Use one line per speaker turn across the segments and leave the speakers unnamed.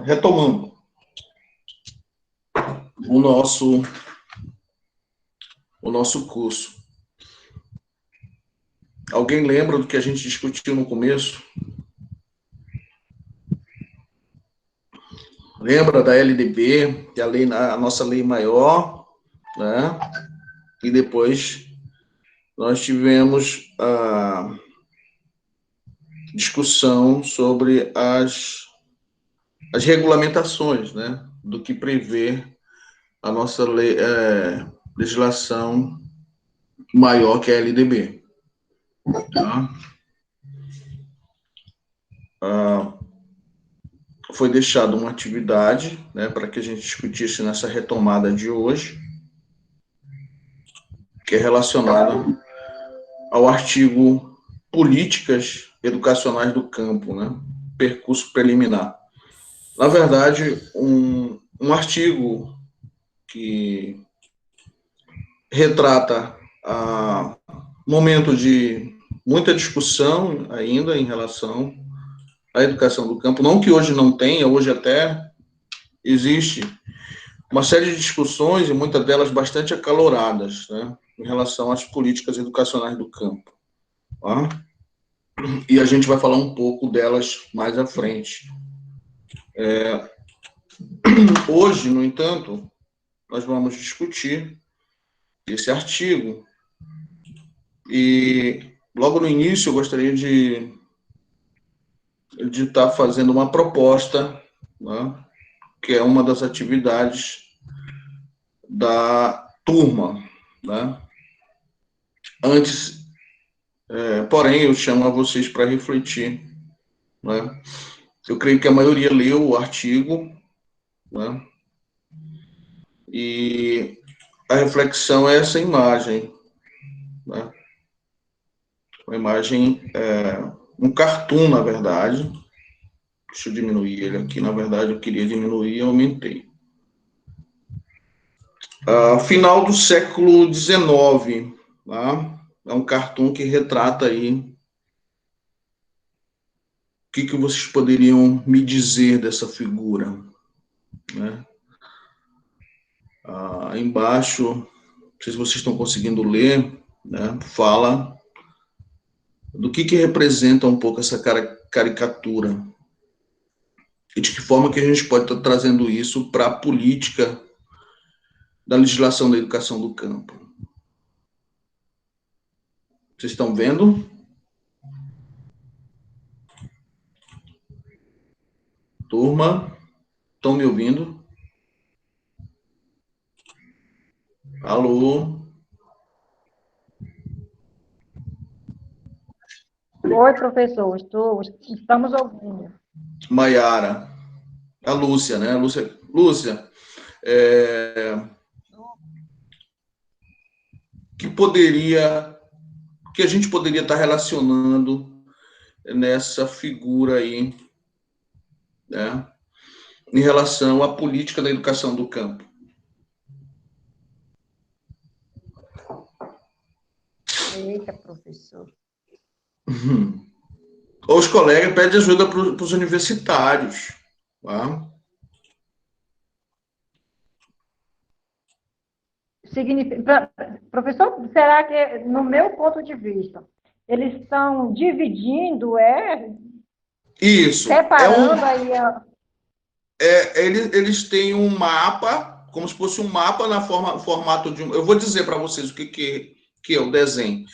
retomando o nosso curso. Alguém lembra do que a gente discutiu no começo? Lembra da LDB, que é a nossa lei maior, né? E depois nós tivemos a discussão sobre as regulamentações, né? Do que prevê a nossa legislação maior, que é a LDB. Tá? Foi deixada uma atividade, né, para que a gente discutisse nessa retomada de hoje, que é relacionada ao artigo Políticas Educacionais do Campo, né, percurso preliminar. Na verdade, um artigo que retrata momento de muita discussão ainda em relação à educação do campo, não que hoje não tenha, hoje até existe uma série de discussões, e muitas delas bastante acaloradas, né, em relação às políticas educacionais do campo. Tá? E a gente vai falar um pouco delas mais à frente. Hoje, no entanto, nós vamos discutir esse artigo, e logo no início eu gostaria de estar fazendo uma proposta, né, que é uma das atividades da turma, né? Antes, porém, eu chamo a vocês para refletir, né? Eu creio que a maioria leu o artigo, né? E a reflexão é essa imagem, né? Uma imagem, um cartoon, na verdade. Deixa eu diminuir ele aqui. Na verdade, eu queria diminuir e aumentei. Final do século XIX, tá? É um cartoon que retrata aí o que vocês poderiam me dizer dessa figura, né? Embaixo, não sei se vocês estão conseguindo ler, né? Fala do que representa um pouco essa caricatura e de que forma que a gente pode estar trazendo isso para a política da legislação da educação do campo. Vocês estão vendo? Turma, estão me ouvindo? Alô?
Oi, professor, estamos ouvindo.
Maiara. A Lúcia, né? Lúcia, que a gente poderia estar relacionando nessa figura aí, né, em relação à política da educação do campo?
Eita, professor.
Ou os colegas pedem ajuda para os universitários. Tá?
Professor, será que, no meu ponto de vista, eles estão dividindo,
Isso.
separando aí
Eles têm um mapa, como se fosse um mapa na formato de um. Eu vou dizer para vocês o que é o desenho.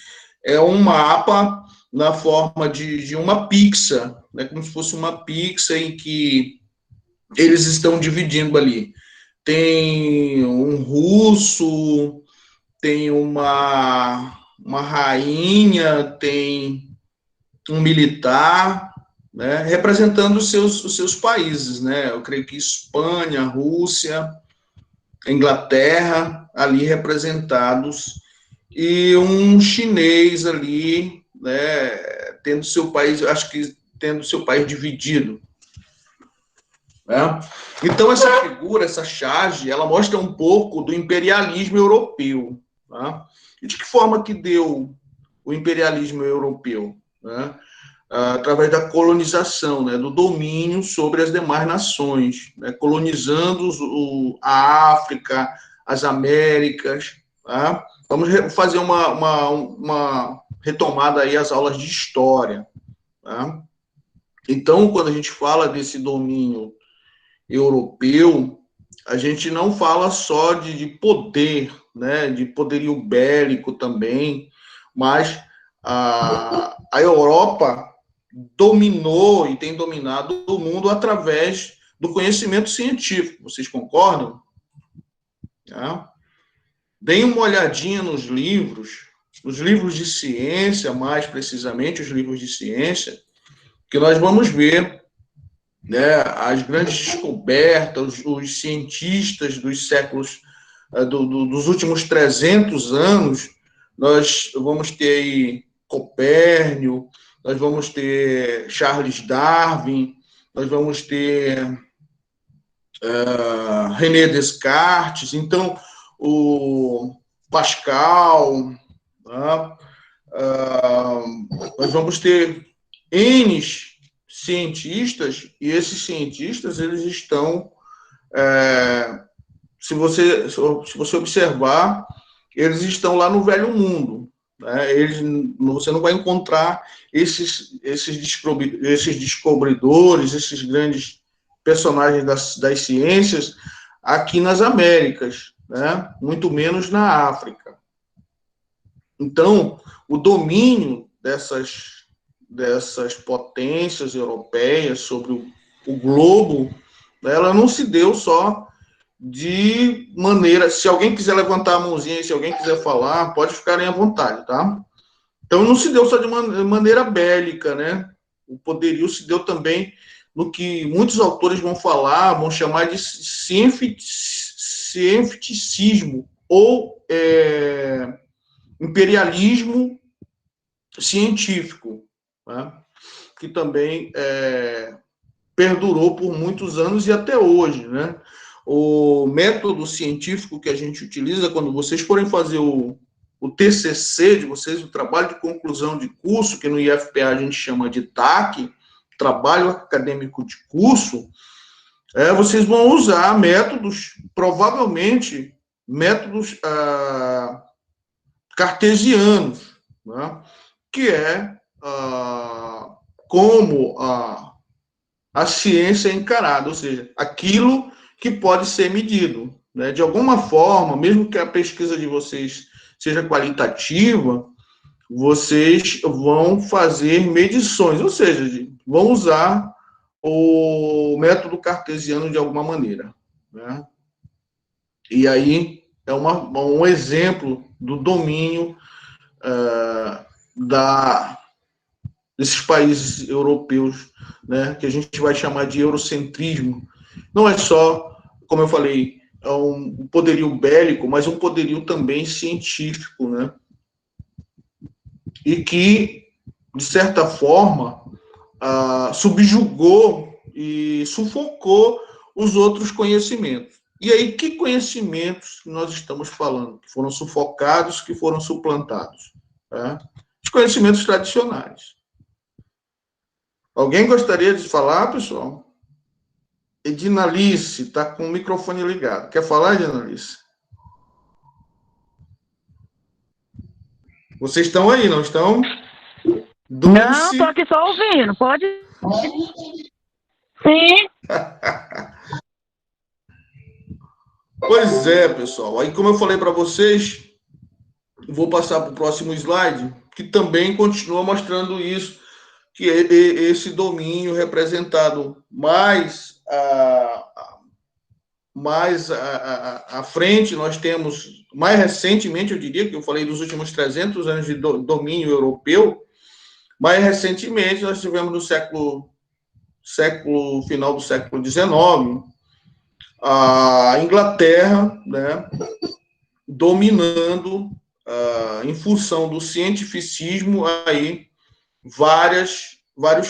É um mapa na forma de uma pizza, né? Como se fosse uma pizza em que eles estão dividindo ali. Tem um russo, tem uma rainha, tem um militar, né, representando os seus países, né? Eu creio que Espanha, Rússia, Inglaterra, ali representados, e um chinês ali, né, tendo seu país, acho que tendo seu país dividido. Né? Então, essa figura, essa charge, ela mostra um pouco do imperialismo europeu. Tá? E de que forma que deu o imperialismo europeu? Né? através da colonização, né, do domínio sobre as demais nações, né, colonizando a África, as Américas. Tá? Vamos fazer uma retomada aí às aulas de história. Tá? Então, quando a gente fala desse domínio europeu, a gente não fala só de poder, né, de poderio bélico também, mas a Europa dominou e tem dominado o mundo através do conhecimento científico. Vocês concordam? Tá? Deem uma olhadinha nos livros de ciência, mais precisamente os livros de ciência, que nós vamos ver, né, as grandes descobertas, os cientistas dos séculos, dos últimos 300 anos. Nós vamos ter aí Copérnico, nós vamos ter Charles Darwin, nós vamos ter René Descartes, então o Pascal, tá? Nós vamos ter N cientistas, e esses cientistas, eles estão, se você observar, eles estão lá no Velho Mundo. Né? Você não vai encontrar esses descobridores, esses grandes personagens das ciências aqui nas Américas, né? Muito menos na África. Então, o domínio dessas potências europeias sobre o globo, ela não se deu só de maneira... Se alguém quiser levantar a mãozinha, se alguém quiser falar, pode ficarem à vontade, tá? Então, não se deu só de maneira bélica, né? O poderio se deu também no que muitos autores vão falar, vão chamar de cientificismo ou imperialismo científico, né? Que também perdurou por muitos anos e até hoje, né? O método científico que a gente utiliza, quando vocês forem fazer o TCC de vocês, o trabalho de conclusão de curso, que no IFPA a gente chama de TAC, trabalho acadêmico de curso, vocês vão usar métodos, provavelmente, métodos cartesianos, né? Que é como a ciência é encarada, ou seja, aquilo que pode ser medido, né? De alguma forma, mesmo que a pesquisa de vocês seja qualitativa, vocês vão fazer medições, ou seja, vão usar o método cartesiano de alguma maneira, né? E aí é um exemplo do domínio desses países europeus, né, que a gente vai chamar de eurocentrismo. Não é só, como eu falei, um poderio bélico, mas um poderio também científico, né? E que, de certa forma, subjugou e sufocou os outros conhecimentos. E aí, que conhecimentos nós estamos falando? Que foram sufocados, que foram suplantados? Tá? Os conhecimentos tradicionais. Alguém gostaria de falar, pessoal? Edinalice está com o microfone ligado. Quer falar, Edinalice? Vocês estão aí, não estão?
Dulce. Não, estou aqui só ouvindo. Pode? Sim.
Pois é, pessoal. Aí, como eu falei para vocês, vou passar para o próximo slide, que também continua mostrando isso, que é esse domínio representado mais à frente. Nós temos, mais recentemente, eu diria, que eu falei dos últimos 300 anos de domínio europeu, mais recentemente nós tivemos no final do século XIX, a Inglaterra, né, dominando, em função do cientificismo, aí, vários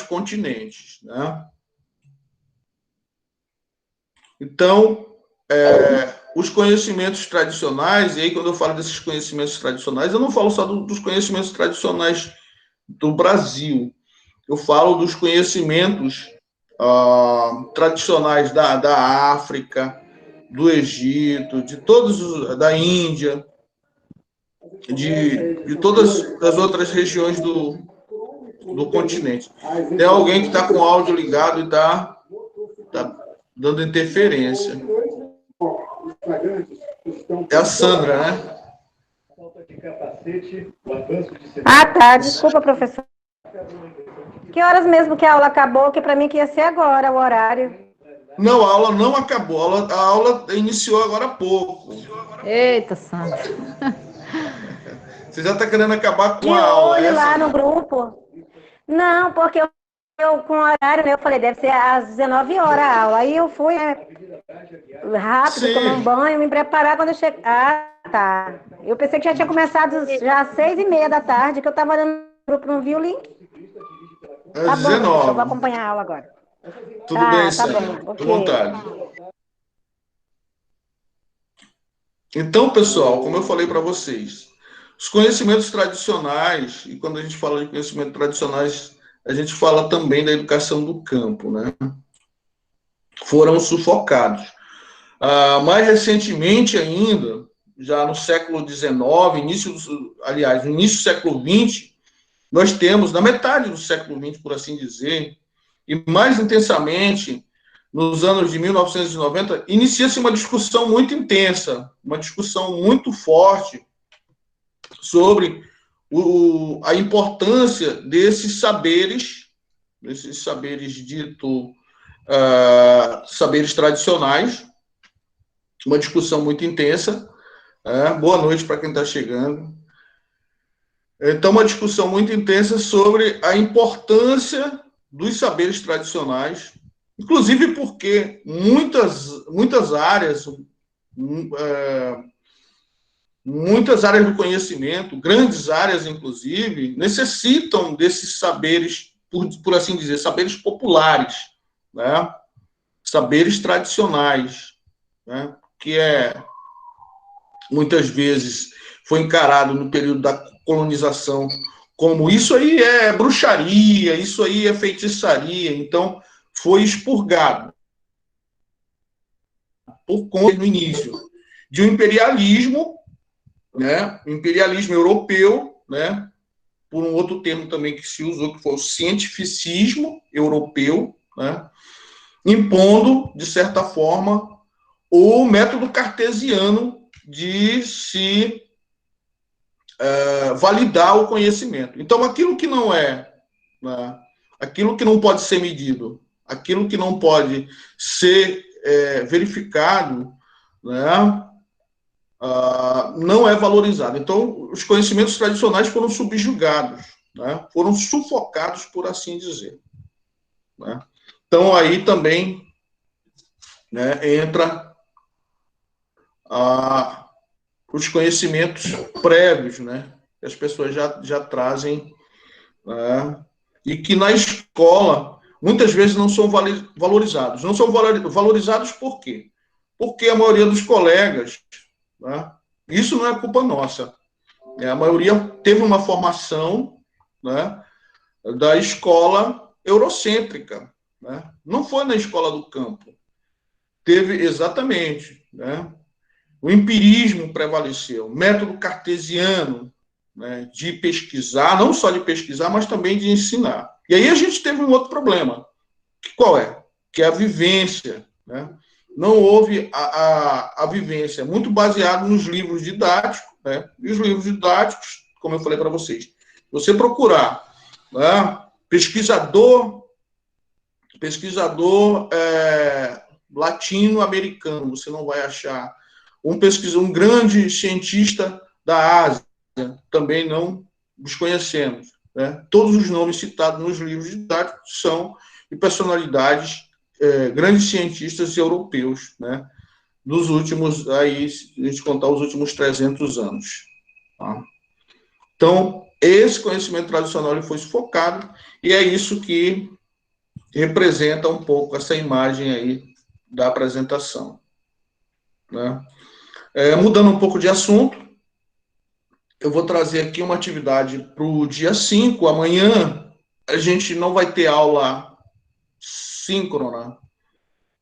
continentes, né? Então, os conhecimentos tradicionais, e aí quando eu falo desses conhecimentos tradicionais, eu não falo só dos conhecimentos tradicionais do Brasil. eu falo dos conhecimentos tradicionais da África, do Egito, de todos da Índia, de todas as outras regiões do continente. Tem alguém que está com o áudio ligado e está dando interferência. É a Sandra, né?
Ah, tá. Desculpa, professor. Que horas mesmo que a aula acabou? Que para mim que ia ser agora o horário.
Não, a aula não acabou. A aula iniciou agora há pouco.
Eita, Sandra.
Você já está querendo acabar com
De
a aula,
olho lá
Sandra?
no grupo. Não, porque eu com horário, né? Eu falei, deve ser às 19 horas a aula. Aí eu fui, né, rápido,
Sim.
tomar um banho, me preparar quando eu cheguei. Ah, tá. Eu pensei que já tinha começado já às 6:30 da tarde, que eu estava olhando no grupo, não vi o link. Tá bom, professor, eu vou
19.
acompanhar a aula agora.
Tudo bem,
Tá
Sandra.
bem,
Fique à
ok.
vontade. Então, pessoal, como eu falei para vocês, os conhecimentos tradicionais, e quando a gente fala de conhecimentos tradicionais, a gente fala também da educação do campo, né? Foram sufocados. Mais recentemente ainda, já no século XIX, no início do século XX, nós temos, na metade do século XX, por assim dizer, e mais intensamente, nos anos de 1990, inicia-se uma discussão muito intensa, uma discussão muito forte sobre a importância desses saberes dito saberes tradicionais, uma discussão muito intensa. Boa noite para quem está chegando. Então, uma discussão muito intensa sobre a importância dos saberes tradicionais, inclusive porque muitas áreas do conhecimento, grandes áreas, inclusive, necessitam desses saberes, por assim dizer, saberes populares, né? Saberes tradicionais, né? Que muitas vezes foi encarado no período da colonização como isso aí é bruxaria, isso aí é feitiçaria, então foi expurgado por conta, no início, de um imperialismo, né? Imperialismo europeu, né? Por um outro termo também que se usou, que foi o cientificismo europeu, né? Impondo, de certa forma, o método cartesiano de se validar o conhecimento. Então, aquilo que não né, aquilo que não pode ser medido, aquilo que não pode ser verificado, né, não é valorizado. Então, os conhecimentos tradicionais foram subjugados, né, foram sufocados, por assim dizer. Né. Então, aí também, né, entra os conhecimentos prévios, né, que as pessoas já trazem, né, e que na escola muitas vezes não são valorizados. Não são valorizados por quê? Porque a maioria dos colegas, né, isso não é culpa nossa, a maioria teve uma formação, né, da escola eurocêntrica, né, não foi na escola do campo. Teve exatamente, né, o empirismo prevaleceu, o método cartesiano, né, de pesquisar, não só de pesquisar, mas também de ensinar. E aí a gente teve um outro problema. Qual é? Que é a vivência. Né? Não houve a vivência, muito baseado nos livros didáticos, né? E os livros didáticos, como eu falei para vocês, você procurar, né, pesquisador latino-americano, você não vai achar um grande cientista da Ásia, também não os conhecemos. Né? Todos os nomes citados nos livros didáticos são de personalidades, grandes cientistas europeus, né? Dos últimos, aí, se a gente contar os últimos 300 anos. Tá? Então, esse conhecimento tradicional ele foi sufocado, e é isso que representa um pouco essa imagem aí da apresentação. Né? Mudando um pouco de assunto, eu vou trazer aqui uma atividade para o dia 5, amanhã, a gente não vai ter aula síncrona,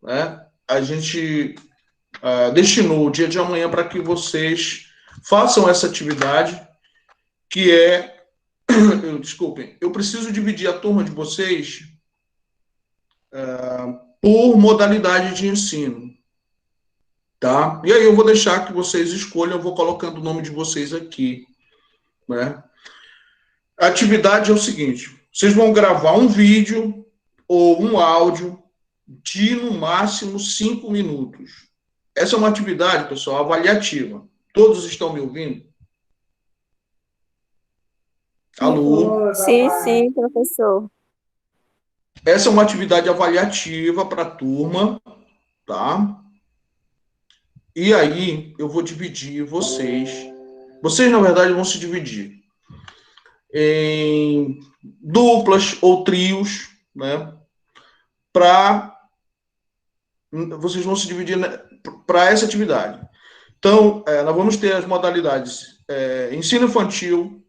né? A gente destinou o dia de amanhã para que vocês façam essa atividade, que é, desculpem, eu preciso dividir a turma de vocês por modalidade de ensino, tá? E aí eu vou deixar que vocês escolham, eu vou colocando o nome de vocês aqui, né? A atividade é o seguinte, vocês vão gravar um vídeo ou um áudio de, no máximo, 5 minutos. Essa é uma atividade, pessoal, avaliativa. Todos estão me ouvindo? Alô?
Sim, sim, professor.
Essa é uma atividade avaliativa para a turma, tá? E aí, eu vou dividir vocês. Vocês, na verdade, vão se dividir em duplas ou trios, né? Vocês vão se dividir para essa atividade. Então, nós vamos ter as modalidades ensino infantil,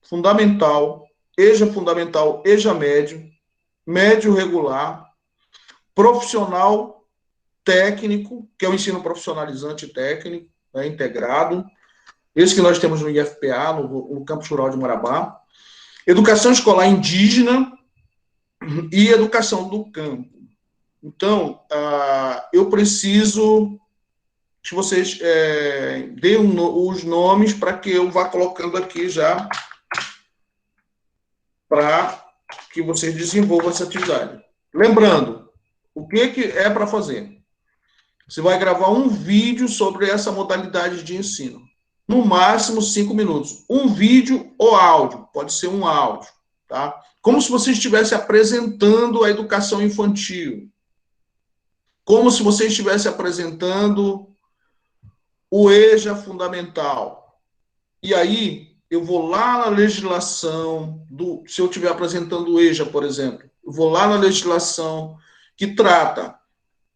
fundamental, EJA médio, médio regular, profissional técnico, que é o ensino profissionalizante técnico, né, integrado, esse que nós temos no IFPA, no Campus Rural de Marabá, educação escolar indígena e educação do campo. Então, eu preciso que vocês deem os nomes para que eu vá colocando aqui já, para que vocês desenvolvam essa atividade. Lembrando, o que é para fazer? Você vai gravar um vídeo sobre essa modalidade de ensino. No máximo 5 minutos. Um vídeo ou áudio, pode ser um áudio, tá? Como se você estivesse apresentando a educação infantil. Como se você estivesse apresentando o EJA fundamental. E aí, eu vou lá na legislação, se eu estiver apresentando o EJA, por exemplo, eu vou lá na legislação que trata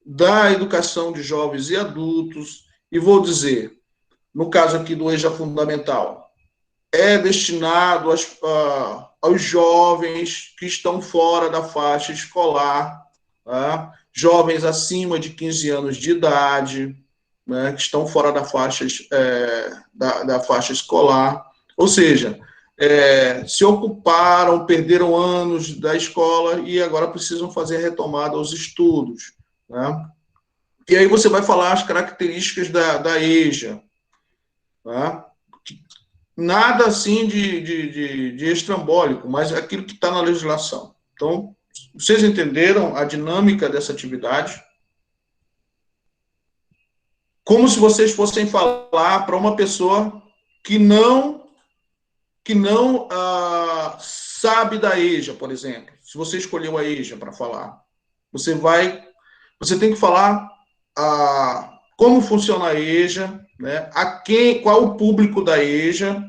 da educação de jovens e adultos e vou dizer, no caso aqui do EJA fundamental, é destinado aos jovens que estão fora da faixa escolar, tá? Jovens acima de 15 anos de idade, né, que estão fora da faixa, da faixa escolar, ou seja, se ocuparam, perderam anos da escola e agora precisam fazer retomada aos estudos, né? E aí você vai falar as características da EJA, tá? Nada assim de estrambólico, mas aquilo que está na legislação. Então, vocês entenderam a dinâmica dessa atividade? Como se vocês fossem falar para uma pessoa que não sabe da EJA, por exemplo. Se você escolheu a EJA para falar, você tem que falar como funciona a EJA, né? Qual o público da EJA,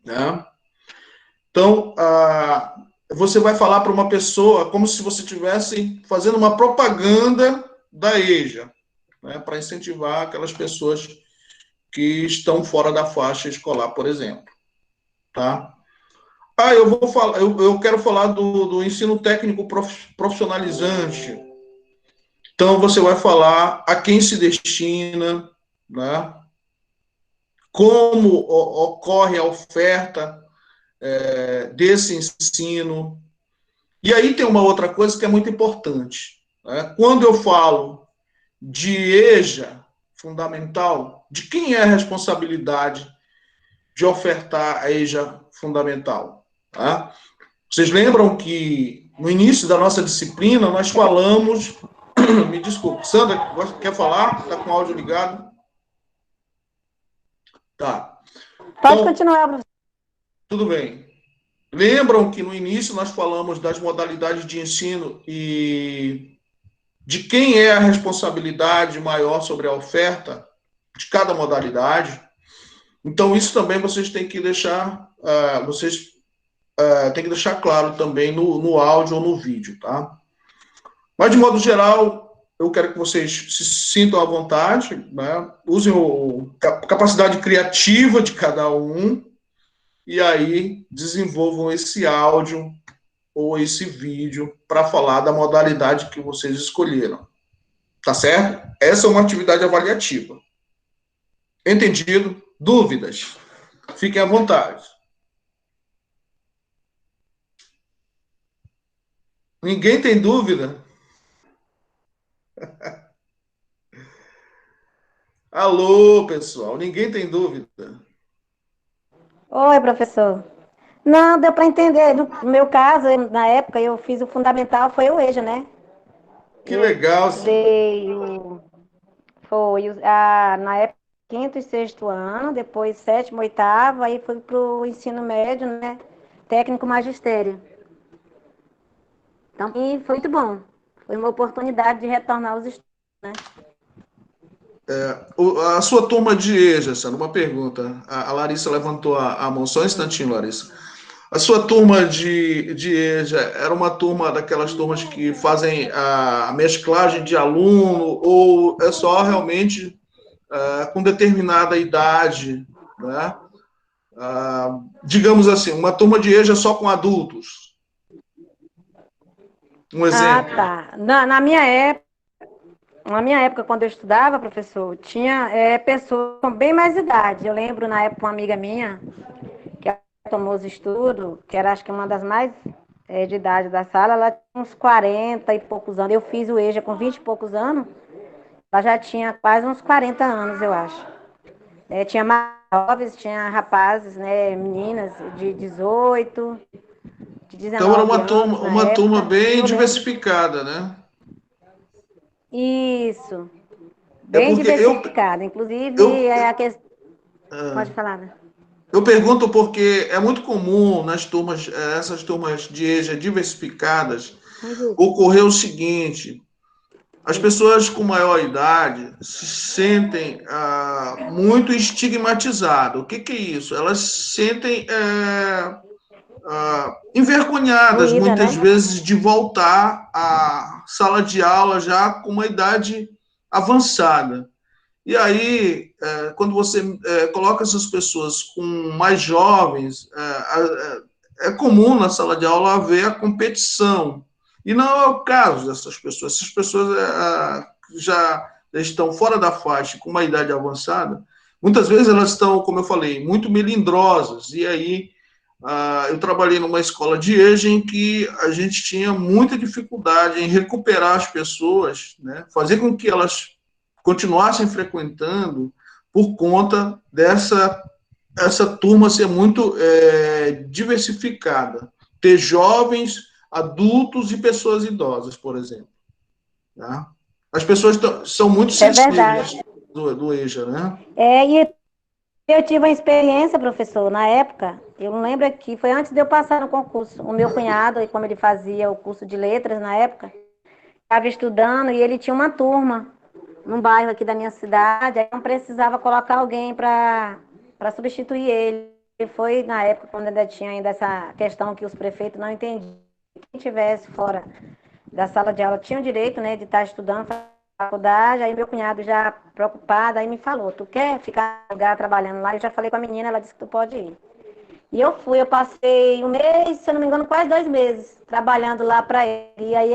né? Então, você vai falar para uma pessoa como se você estivesse fazendo uma propaganda da EJA, né, para incentivar aquelas pessoas que estão fora da faixa escolar, por exemplo. Tá? Eu quero falar do ensino técnico profissionalizante. Então, você vai falar a quem se destina, né, como ocorre a oferta desse ensino. E aí tem uma outra coisa que é muito importante, né? Quando eu falo de EJA fundamental, de quem é a responsabilidade de ofertar a EJA fundamental? Tá? Vocês lembram que no início da nossa disciplina nós falamos... Me desculpe, Sandra, quer falar? Está com o áudio ligado? Tá.
Pode continuar, professor.
Tudo bem. Lembram que no início nós falamos das modalidades de ensino e de quem é a responsabilidade maior sobre a oferta de cada modalidade? Então, isso também vocês têm que deixar, têm que deixar claro também no áudio ou no vídeo, tá? Mas, de modo geral, eu quero que vocês se sintam à vontade, né? Usem a capacidade criativa de cada um e aí desenvolvam esse áudio ou esse vídeo para falar da modalidade que vocês escolheram. Tá certo? Essa é uma atividade avaliativa. Entendido? Dúvidas? Fiquem à vontade. Ninguém tem dúvida? Alô, pessoal, ninguém tem dúvida?
Oi, professor. Não, deu para entender. No meu caso, na época, eu fiz o fundamental, foi o EJA, né?
Que legal, Sandra.
Na época, quinto e sexto ano, depois sétimo, oitavo, aí fui para o ensino médio, né? Técnico magistério. Então, e foi muito bom. Foi uma oportunidade de retornar aos estudos, né?
A sua turma de EJA, Sandra, uma pergunta. A Larissa levantou a mão, só um instantinho, Larissa. A sua turma de EJA era uma turma daquelas turmas que fazem a mesclagem de aluno ou é só realmente com determinada idade, né? Digamos assim, uma turma de EJA só com adultos. Um exemplo.
Tá. Na minha época, quando eu estudava, professor, tinha pessoas com bem mais idade. Eu lembro, na época, uma amiga minha, que tomou os estudos, que era, acho que, uma das mais de idade da sala, ela tinha uns 40 e poucos anos. Eu fiz o EJA com 20 e poucos anos, ela já tinha quase uns 40 anos, eu acho. Tinha mais jovens, tinha rapazes, né, meninas de 18, de 19
Então era
anos na
uma turma
época.
bem diversificada, né?
Isso,
É
bem
porque
diversificada. Inclusive, a questão... Pode falar, né?
Eu pergunto porque é muito comum nas turmas, essas turmas de EJA diversificadas, ocorrer o seguinte: as pessoas com maior idade se sentem muito estigmatizadas. O que é isso? Elas se sentem envergonhadas,
Doída,
muitas
né?
vezes, de voltar à sala de aula já com uma idade avançada. E aí, quando você coloca essas pessoas com mais jovens, é comum na sala de aula haver a competição. E não é o caso dessas pessoas. Essas pessoas já estão fora da faixa, com uma idade avançada. Muitas vezes elas estão, como eu falei, muito melindrosas. E aí, eu trabalhei numa escola de EJA em que a gente tinha muita dificuldade em recuperar as pessoas, né? Fazer com que elas continuassem frequentando por conta essa turma ser muito diversificada. Ter jovens, adultos e pessoas idosas, por exemplo. Tá? As pessoas são muito sensíveis do EJA, né?
E eu tive uma experiência, professor, na época, eu não lembro aqui, foi antes de eu passar no concurso. O meu cunhado, como ele fazia o curso de letras na época, estava estudando e ele tinha uma turma num bairro aqui da minha cidade, aí não precisava colocar alguém para substituir ele. E foi na época quando ainda tinha ainda essa questão que os prefeitos não entendiam. Quem estivesse fora da sala de aula tinha o direito, né, de estar estudando faculdade. Aí meu cunhado já preocupado, aí me falou: tu quer ficar no lugar trabalhando lá? Eu já falei com a menina, ela disse que tu pode ir. E eu fui, eu passei um mês, se eu não me engano, quase 2 meses trabalhando lá para ele. E aí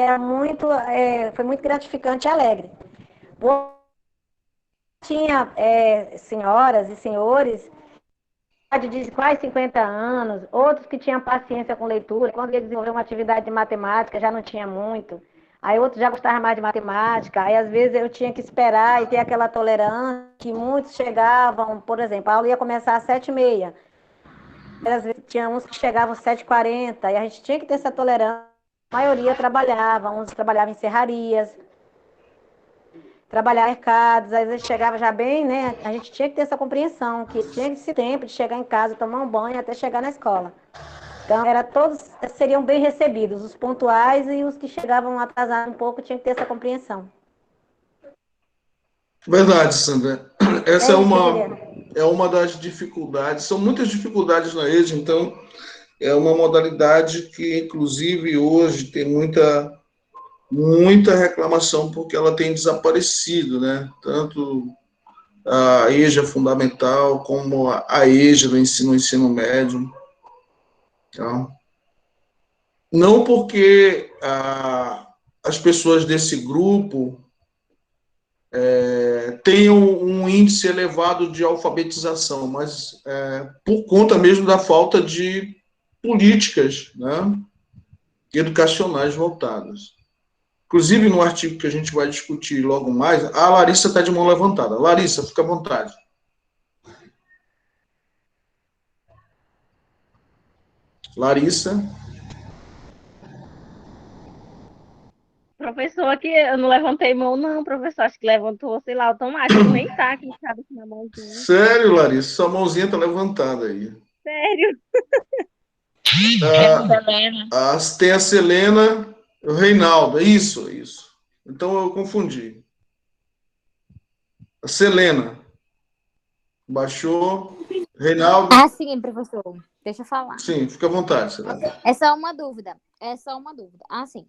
foi muito gratificante e alegre. Tinha senhoras e senhores de quase 50 anos, outros que tinham paciência com leitura, quando ia desenvolver uma atividade de matemática já não tinha muito. Aí outros já gostavam mais de matemática, aí às vezes eu tinha que esperar e ter aquela tolerância, que muitos chegavam, por exemplo, a aula ia começar às 7h30. Às vezes tinha uns que chegavam às 7h40, e a gente tinha que ter essa tolerância. A maioria trabalhava, uns trabalhavam em serrarias, trabalhar em mercados, às vezes chegava já bem, né? A gente tinha que ter essa compreensão, que tinha esse tempo de chegar em casa, tomar um banho até chegar na escola. Então, todos seriam bem recebidos, os pontuais e os que chegavam atrasados um pouco tinham que ter essa compreensão.
Verdade, Sandra. Essa
isso,
é uma das dificuldades. São muitas dificuldades na EJA, então é uma modalidade que, inclusive, hoje tem muita reclamação porque ela tem desaparecido, né? Tanto a EJA fundamental como a EJA do ensino médio. Então, Não porque as pessoas desse grupo tenham um índice elevado de alfabetização, mas por conta mesmo da falta de políticas, né, educacionais voltadas. Inclusive, no artigo que a gente vai discutir logo mais, a Larissa está de mão levantada. Larissa, fica à vontade. Larissa.
Professor, aqui eu não levantei mão, não, professor. Acho que levantou, sei lá, automático. Nem tá aqui, sabe, na mãozinha.
Sério, Larissa? Sua mãozinha está levantada aí.
Sério?
Tem a Selena, o Reinaldo. Isso. Então eu confundi. A Selena. Baixou. Reinaldo.
Sim, professor. Deixa eu falar.
Sim, fica à vontade, Selena.
É só uma dúvida. Sim.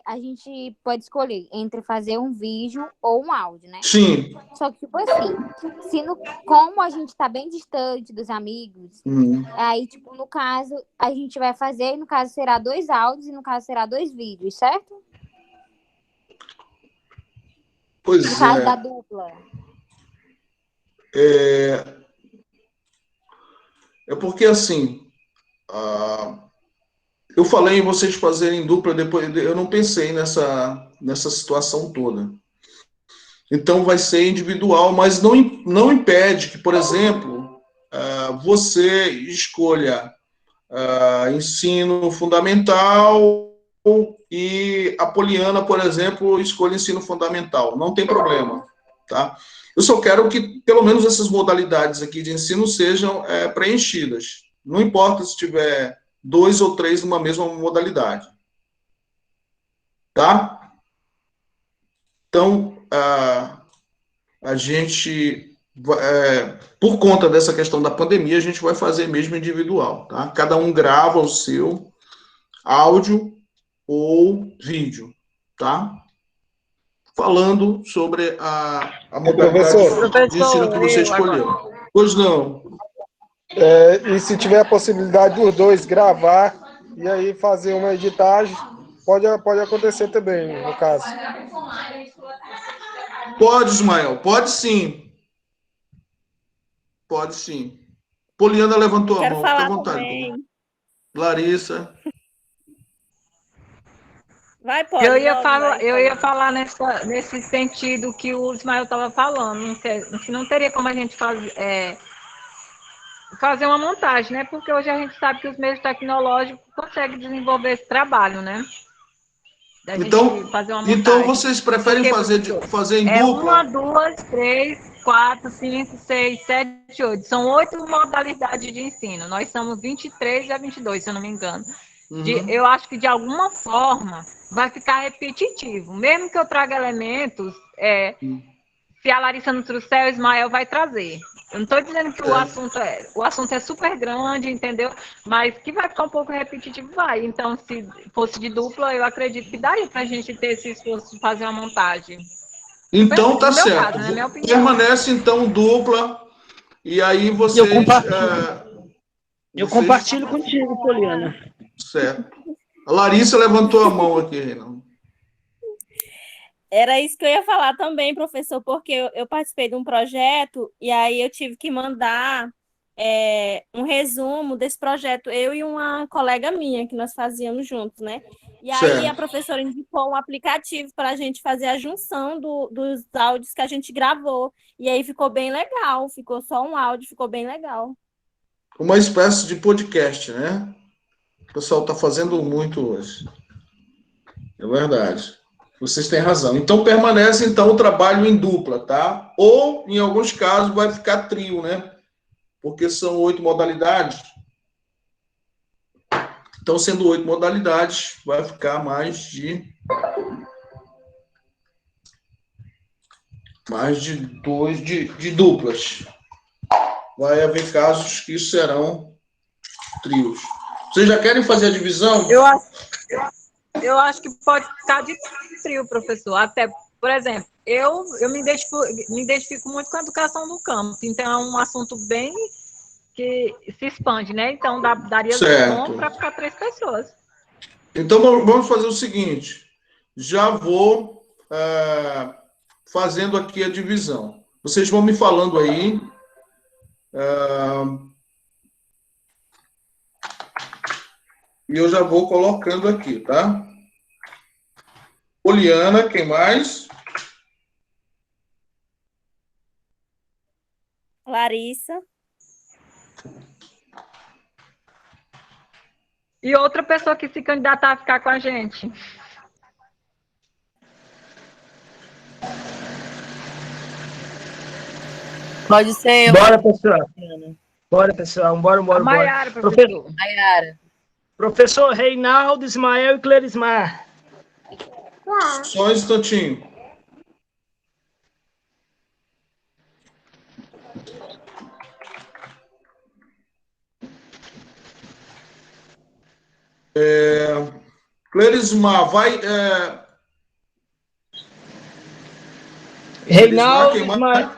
A gente pode escolher entre fazer um vídeo ou um áudio, né?
Sim.
Só que, tipo assim, como a gente tá bem distante dos amigos, aí, tipo, no caso, a gente vai fazer, no caso será 2 áudios e no caso será 2 vídeos, certo?
Pois
no caso da dupla.
É porque, assim, eu falei em vocês fazerem dupla, depois eu não pensei nessa situação toda. Então, vai ser individual, mas não impede que, por exemplo, você escolha ensino fundamental e a Poliana, por exemplo, escolha ensino fundamental. Não tem problema, tá? Eu só quero que, pelo menos, essas modalidades aqui de ensino sejam preenchidas. Não importa se tiver 2 ou 3 numa mesma modalidade. Tá? Então, a gente, por conta dessa questão da pandemia, a gente vai fazer mesmo individual. Tá? Cada um grava o seu áudio ou vídeo. Tá? Falando sobre a modalidade de ensino que você escolheu. Pois não.
E se tiver a possibilidade dos dois gravar e aí fazer uma editagem, pode acontecer também, no caso.
Pode, Ismael, pode sim. Pode sim. Poliana levantou a mão, fica à vontade.
Também.
Larissa.
Vai, pode.
Eu ia falar nesse sentido que o Ismael estava falando, que não teria como a gente fazer uma montagem, né? Porque hoje a gente sabe que os meios tecnológicos conseguem desenvolver esse trabalho, né?
Então vocês preferem fazer em dupla?
1, 2, 3, 4, 5, 6, 7, 8. São 8 modalidades de ensino. Nós somos 23 a 22, se eu não me engano. Eu acho que, de alguma forma, vai ficar repetitivo. Mesmo que eu traga elementos, se a Larissa não trouxer, o Ismael vai trazer. Eu não estou dizendo que o assunto é super grande, entendeu? Mas que vai ficar um pouco repetitivo, vai. Então, se fosse de dupla, eu acredito que daria para a gente ter esse esforço de fazer uma montagem.
Então, tá certo.
Caso, né?
Permanece, então, dupla, e aí vocês...
Eu compartilho contigo, Poliana.
Certo. A Larissa levantou a mão aqui, Reinaldo.
Era isso que eu ia falar também, professor, porque eu participei de um projeto e aí eu tive que mandar um resumo desse projeto, eu e uma colega minha, que nós fazíamos juntos, né? E aí a professora indicou um aplicativo para a gente fazer a junção dos áudios que a gente gravou. E aí ficou bem legal, ficou só um áudio, ficou bem legal.
Uma espécie de podcast, né? O pessoal está fazendo muito hoje. É verdade. Vocês têm razão. Então, permanece, o trabalho em dupla, tá? Ou, em alguns casos, vai ficar trio, né? Porque são 8 modalidades. Então, sendo 8 modalidades, vai ficar mais de 2 de duplas. Vai haver casos que serão trios. Vocês já querem fazer a divisão?
Eu acho que pode ficar de trio, professor. Até, por exemplo, eu me identifico muito com a educação do campo. Então, é um assunto bem que se expande, né? Então, daria bom para ficar 3 pessoas.
Então, vamos fazer o seguinte. Já vou fazendo aqui a divisão. Vocês vão me falando aí. E eu já vou colocando aqui, tá? Poliana, quem mais?
Larissa.
E outra pessoa que se candidatar a ficar com a gente.
Pode ser.
Bora, pessoal. Bora, pessoal. Bora.
Maiara, professor.
Maiara.
Professor Reinaldo, Ismael e Clerismar.
Só um instantinho. Clerismar, vai...
Reinaldo,
Ismael.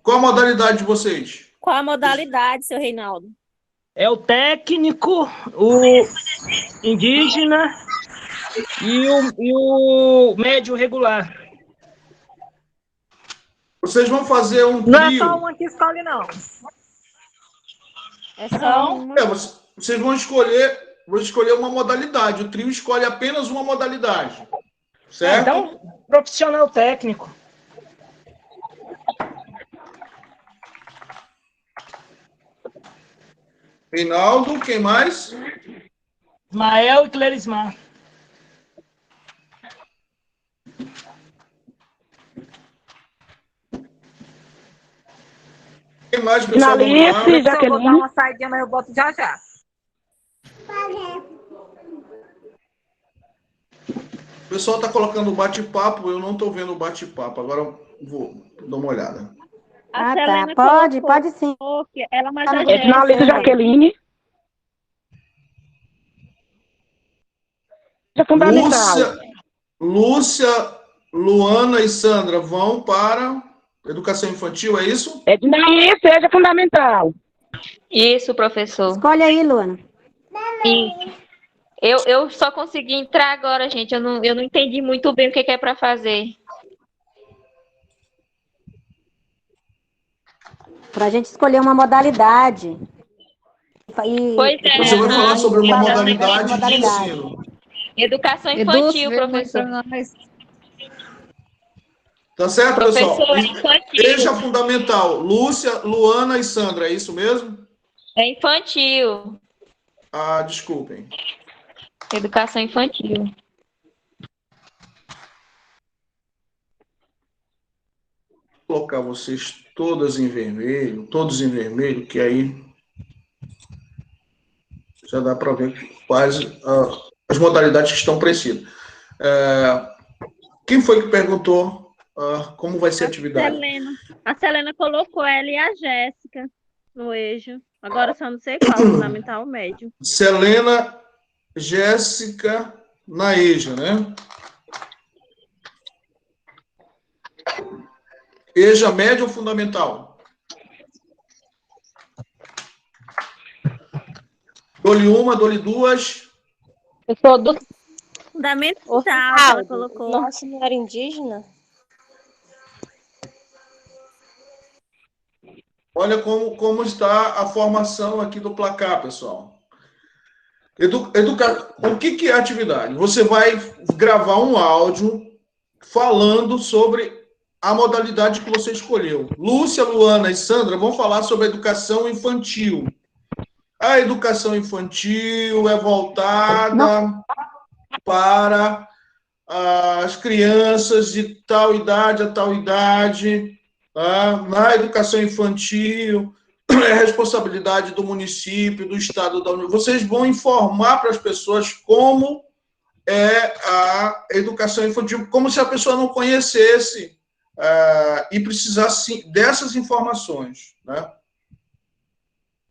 Qual a modalidade de vocês?
Qual a modalidade, seu Reinaldo?
É o técnico, o indígena e o médio regular.
Vocês vão fazer um trio.
Não é só uma que escolhe, não.
É só uma.
Vocês vão escolher uma modalidade. O trio escolhe apenas uma modalidade. Certo?
Então, profissional técnico.
Reinaldo, quem mais?
Ismael e Clerismar.
Quem mais, pessoal?
Finalice, Jaqueline. Eu vou dar uma saidinha, mas eu boto já.
O pessoal está colocando o bate-papo, eu não estou vendo o bate-papo. Agora eu vou dar uma olhada.
Ah, tá. Pode sim.
Ela mais
Finalice, Jaqueline. É fundamental.
Lúcia, Luana e Sandra vão para educação infantil, é isso?
Seja fundamental.
Isso, professor.
Escolhe aí, Luana.
Isso. Eu só consegui entrar agora, gente. Eu não entendi muito bem o que é para fazer.
Para a gente escolher uma modalidade.
Pois é.
Você vai falar sobre uma modalidade de ensino.
Educação infantil, professor.
Tá certo, pessoal?
Professor infantil.
Seja fundamental. Lúcia, Luana e Sandra, é isso mesmo?
É infantil.
Ah, desculpem.
Educação infantil.
Vou colocar vocês todos em vermelho, que aí já dá para ver quais as modalidades que estão preenchidas. Quem foi que perguntou como vai ser a atividade?
A Selena colocou ela e a Jéssica no eixo. Agora só não sei qual, fundamental ou médio.
Selena, Jéssica, na EJA, né? EJA médio ou fundamental? Dou-lhe uma, dou-lhe duas.
Eu sou do
Fundamental, ela colocou.
Nossa Senhora Indígena.
Olha como está a formação aqui do placar, pessoal. O que é a atividade? Você vai gravar um áudio falando sobre a modalidade que você escolheu. Lúcia, Luana e Sandra vão falar sobre a educação infantil. A educação infantil é voltada para as crianças de tal idade a tal idade. Na educação infantil, é responsabilidade do município, do estado, da União. Vocês vão informar para as pessoas como é a educação infantil, como se a pessoa não conhecesse e precisasse dessas informações, né?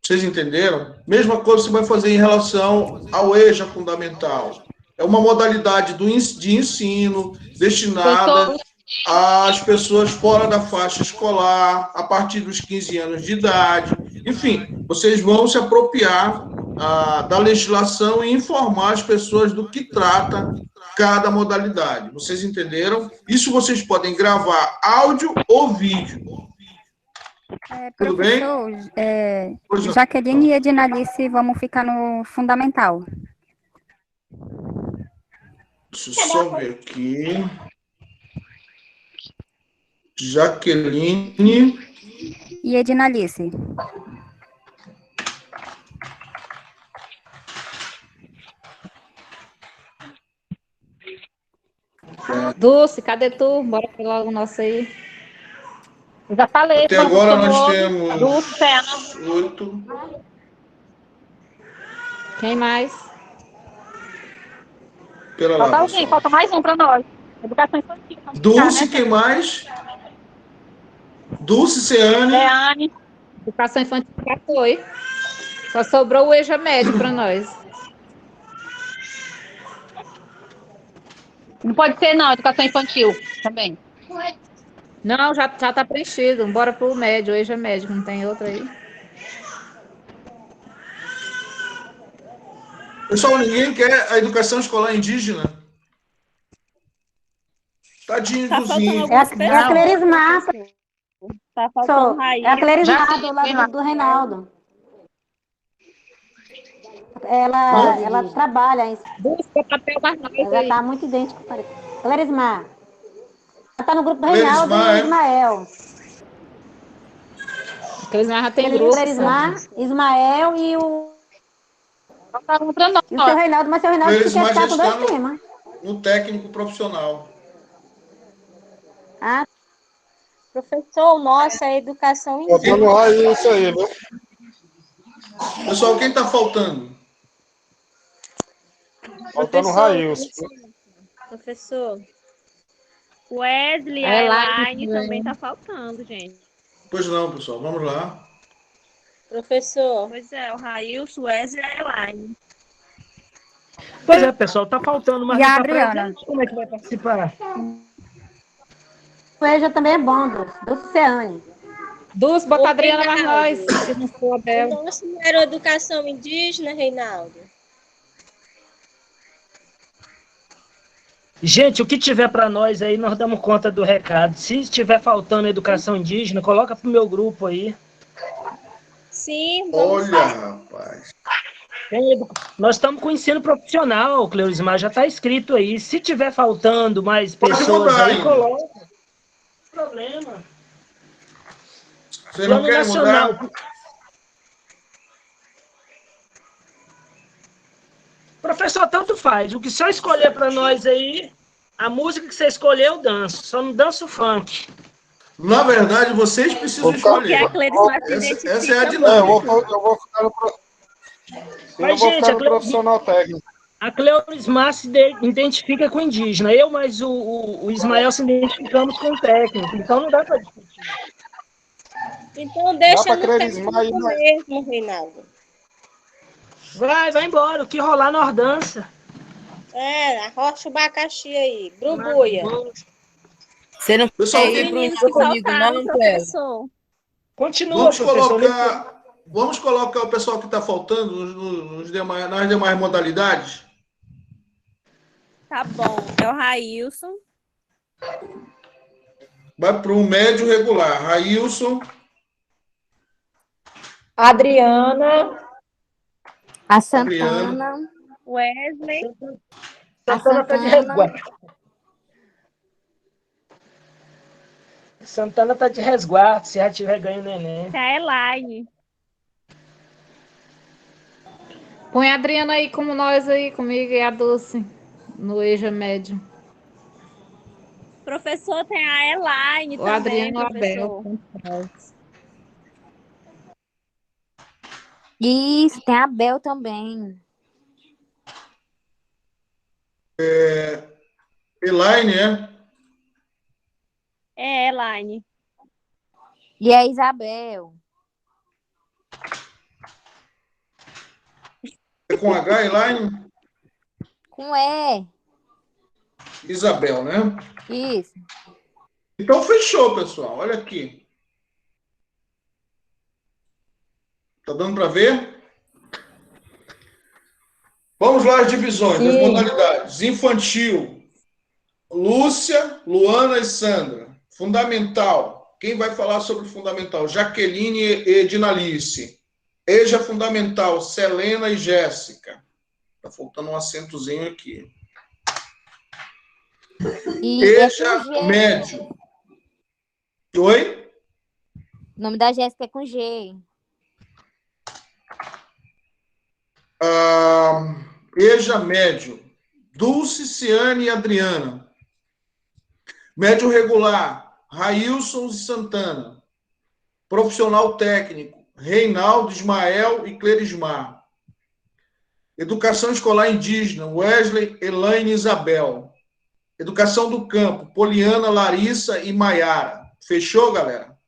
Vocês entenderam? Mesma coisa você vai fazer em relação ao EJA fundamental. É uma modalidade de ensino destinada às pessoas fora da faixa escolar, a partir dos 15 anos de idade. Enfim, vocês vão se apropriar da legislação e informar as pessoas do que trata cada modalidade. Vocês entenderam? Isso vocês podem gravar áudio ou vídeo. Tudo bem?
Professor, Jaqueline e Edinalice, vamos ficar no fundamental.
Deixa eu só ver aqui. Jaqueline
e Edinalice.
Dulce, cadê tu? Bora ver logo o nosso aí. Eu já falei.
Até agora nós temos
Dulce,
8.
Quem mais?
Pera
Falta
lá,
alguém,
pessoal.
falta mais um para nós. Educação infantil.
Dulce, quem mais? Dulce, Ceane.
Ceane. Educação infantil já foi. Só sobrou o EJA médio para nós.
Não pode ser, não, educação infantil também.
Não, já tá preenchido. Bora pro médio, o EJA médio, não tem outro aí.
Pessoal, ninguém quer a educação escolar indígena? Tadinho dos índios.
É a Clerismar.
Tá faltando raiz.
É a Clerismar do lado do Reinaldo. Ela trabalha em...
Busca papel mais
Ela está muito idêntica com a Clerismar. Ela está no grupo do Reinaldo e Ismael.
Clerismar já tem grupo.
Clerismar, Ismael e o... E o seu Reinaldo, mas o seu Reinaldo quer ficar com dois temas.
No técnico profissional.
Ah.
Professor, nossa, a educação
indígena. Isso aí, viu?
Pessoal, quem está faltando?
Faltando o Raílson.
Professor, o Wesley e a Elaine também tá faltando, gente.
Pois não, pessoal, vamos lá.
Professor.
Pois é, o Raílson, o Wesley e a Elaine.
Pois é, pessoal, tá faltando, mas
e a
não tá
Adriana?
presente. Como é que vai participar?
O EJA também é bom, do Ceane.
Dulce, bota a Adriana mais nós. Se não for a Bel.
Nossa, não era educação indígena, Reinaldo?
Gente, o que tiver para nós aí, nós damos conta do recado. Se estiver faltando educação indígena, coloca pro meu grupo aí.
Sim,
vamos. Olha, rapaz.
Nós estamos com ensino profissional, Cleurismar, já está escrito aí. Se tiver faltando mais pessoas aí,
ainda.
coloca. Não tem problema.
Você não quer mudar?
Professor, tanto faz. O que só escolher para nós aí, a música que você escolher, eu danço. Só não danço funk.
Na verdade, vocês precisam escolher. Essa é a dinâmica.
Eu vou ficar no, profissional técnico.
A Cleurismar se identifica com o indígena. Eu mais o Ismael se identificamos com o técnico. Então não dá para discutir.
Então deixa no técnico mesmo, Reinaldo.
Vai embora. O que rolar nós dança.
Arrocha o abacaxi aí. Brubuia.
Você não quer ir pro comigo, não,
professor?
Continua,
Vamos colocar o pessoal que está faltando nas demais modalidades?
Tá bom. É o Raílson.
Vai para o médio regular. Raílson.
Adriana. A Santana.
Adriana.
Wesley.
Santana está de resguardo. Santana está de resguardo, se já tiver ganho neném.
É a Elaine.
Põe a Adriana aí como nós aí, comigo e a Dulce, no EJA médio.
Professor, tem a Elaine
o
também,
Adriano
professor.
Abel.
Isso, tem a Bel também.
Elaine, é?
É, Elaine.
E a Isabel.
É com H, Elaine?
Com E.
Isabel, né?
Isso.
Então fechou, pessoal. Olha aqui. Tá dando para ver? Vamos lá, as divisões, as
Sim.
modalidades. Infantil, Lúcia, Luana e Sandra. Fundamental, quem vai falar sobre fundamental? Jaqueline e Dinalice. EJA fundamental, Selena e Jéssica. Tá faltando um acentozinho aqui.
E
EJA
com G.
médio. Oi?
O nome da Jéssica é com G.
EJA médio. Dulce, Ciane e Adriana. Médio regular, Railson e Santana. Profissional técnico, Reinaldo, Ismael e Clerismar. Educação escolar indígena, Wesley, Elaine e Isabel. Educação do campo, Poliana, Larissa e Maiara. Fechou, galera?